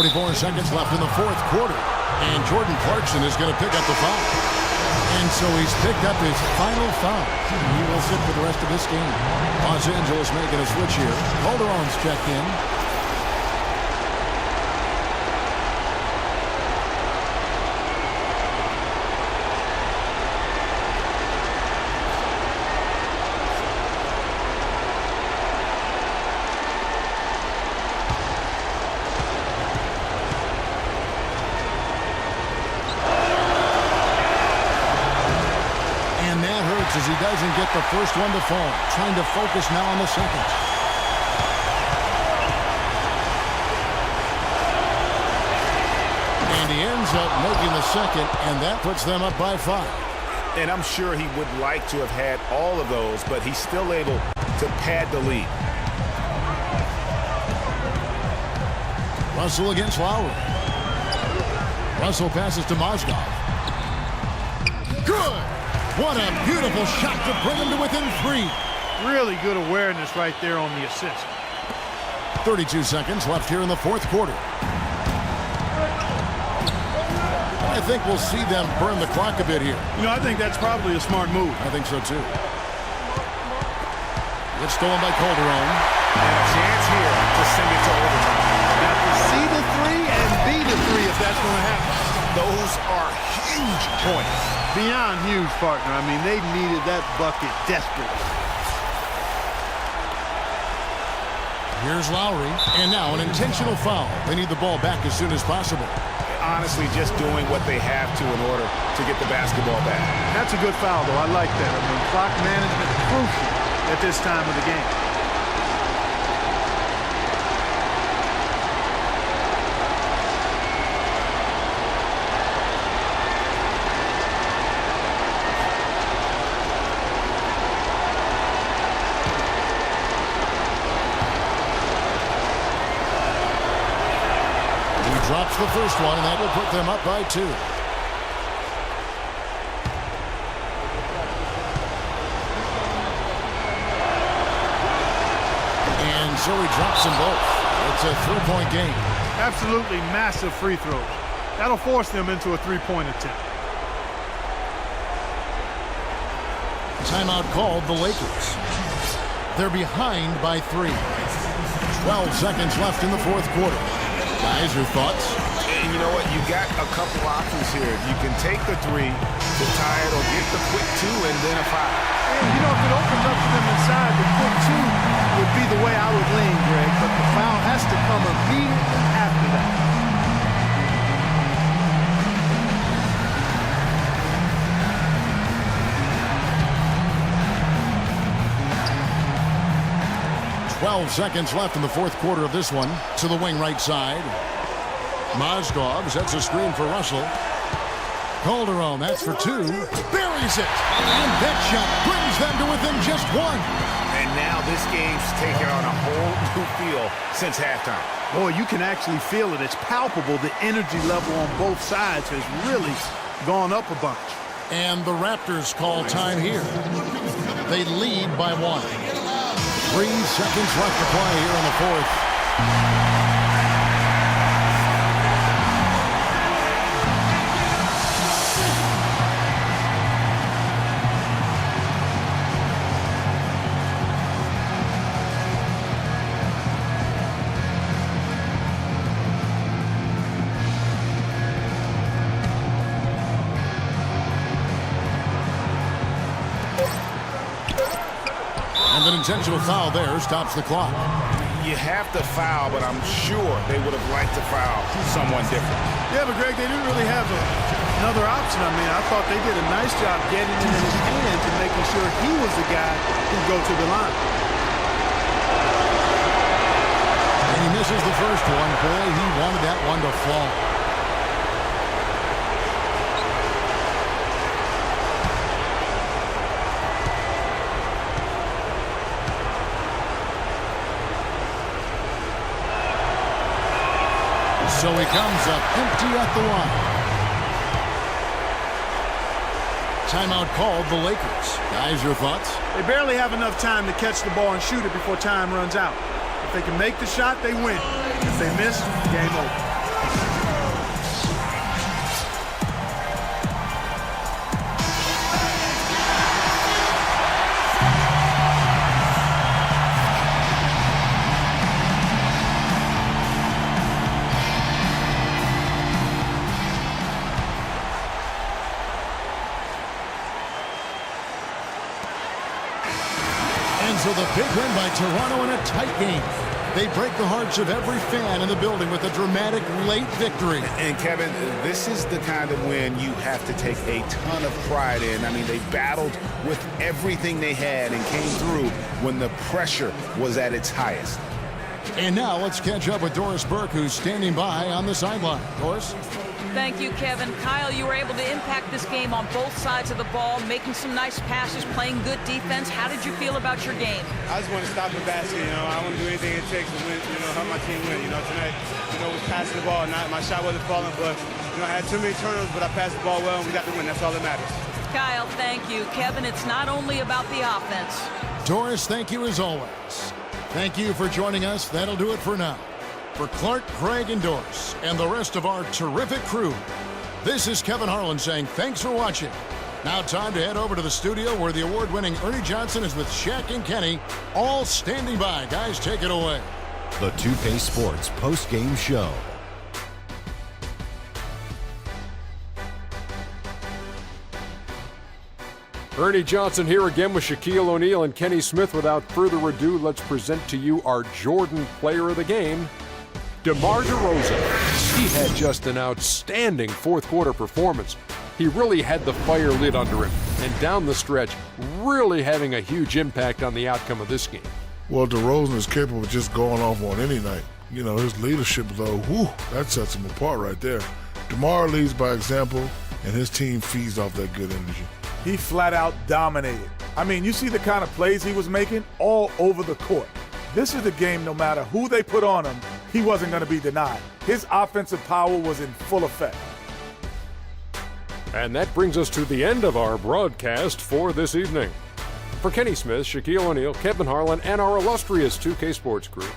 44 seconds left in the fourth quarter, and Jordan Clarkson is going to pick up the foul. And so he's picked up his final foul. He will sit for the rest of this game. Los Angeles making a switch here. Calderon's checked in. As he doesn't get the first one to fall. Trying to focus now on the second. And he ends up making the second, and that puts them up by 5. And I'm sure he would like to have had all of those, but he's still able to pad the lead. Russell against Lowry. Russell passes to Mozgov. Good! What a beautiful shot to bring him to within 3. Really good awareness right there on the assist. 32 seconds left here in the fourth quarter. I think we'll see them burn the clock a bit here. You know, I think that's probably a smart move. I think so, too. It's stolen by Calderon. And a chance here to send it to overtime. Now, to see the 3 and be the 3 if that's going to happen. Those are huge points. Beyond huge, partner. I mean, they needed that bucket desperately. Here's Lowry. And now an intentional foul. They need the ball back as soon as possible. Honestly, just doing what they have to in order to get the basketball back. That's a good foul, though. I like that. I mean, clock management is crucial at this time of the game. Drops the first one, and that will put them up by 2. And so he drops them both. It's a 3-point game. Absolutely massive free throws. That'll force them into a 3-point attempt. Timeout called the Lakers. They're behind by 3. 12 seconds left in the fourth quarter. Guys, your thoughts? And you know what? You got a couple options here. You can take the 3 to tie it or get the quick 2 and then a foul. And, you know, if it opens up to them inside, the quick 2 would be the way I would lean, Greg. But the foul has to come immediately after that. Seconds left in the fourth quarter of this one. To the wing right side. Mozgov sets a screen for Russell. Calderon, that's for 2. Buries it. And that shot brings them to within just 1. And now this game's taken on a whole new feel since halftime. Boy, you can actually feel it. It's palpable. The energy level on both sides has really gone up a bunch. And the Raptors call time here. They lead by 1. 3 seconds left to play here in the fourth. An intentional foul there stops the clock. You have to foul, but I'm sure they would have liked to foul someone different. Yeah, but Greg, they didn't really have another option. I mean, I thought they did a nice job getting in his hands and making sure he was the guy who'd go to the line. And he misses the first one. Boy, he wanted that one to fall. So he comes up empty at the line. Timeout called the Lakers. Guys, your thoughts? They barely have enough time to catch the ball and shoot it before time runs out. If they can make the shot, they win. If they miss, game over. So the big win by Toronto in a tight game. They break the hearts of every fan in the building with a dramatic late victory. And Kevin, this is the kind of win you have to take a ton of pride in. I mean, they battled with everything they had and came through when the pressure was at its highest. And now let's catch up with Doris Burke, who's standing by on the sideline. Doris? Thank you, Kevin. Kyle, you were able to impact this game on both sides of the ball, making some nice passes, playing good defense. How did you feel about your game? I just want to stop the basket, you know. I want to do anything it takes to win, you know, help my team win. You know, tonight, you know, was passing the ball. My shot wasn't falling, but, you know, I had too many turnovers, but I passed the ball well, and we got the win. That's all that matters. Kyle, thank you. Kevin, it's not only about the offense. Doris, thank you as always. Thank you for joining us. That'll do it for now. For Clark, Craig, and Doris, and the rest of our terrific crew, this is Kevin Harlan saying thanks for watching. Now time to head over to the studio where the award-winning Ernie Johnson is with Shaq and Kenny, all standing by. Guys, take it away. The 2K Sports post-game show. Ernie Johnson here again with Shaquille O'Neal and Kenny Smith. Without further ado, let's present to you our Jordan Player of the Game, DeMar DeRozan. He had just an outstanding fourth quarter performance. He really had the fire lit under him, and down the stretch, really having a huge impact on the outcome of this game. Well, DeRozan is capable of just going off on any night. You know, his leadership, though, that sets him apart right there. DeMar leads by example, and his team feeds off that good energy. He flat out dominated. I mean, you see the kind of plays he was making all over the court. This is the game, no matter who they put on him, he wasn't going to be denied. His offensive power was in full effect. And that brings us to the end of our broadcast for this evening. For Kenny Smith, Shaquille O'Neal, Kevin Harlan, and our illustrious 2K Sports crew,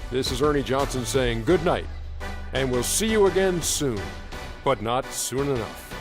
this is Ernie Johnson saying good night, and we'll see you again soon, but not soon enough.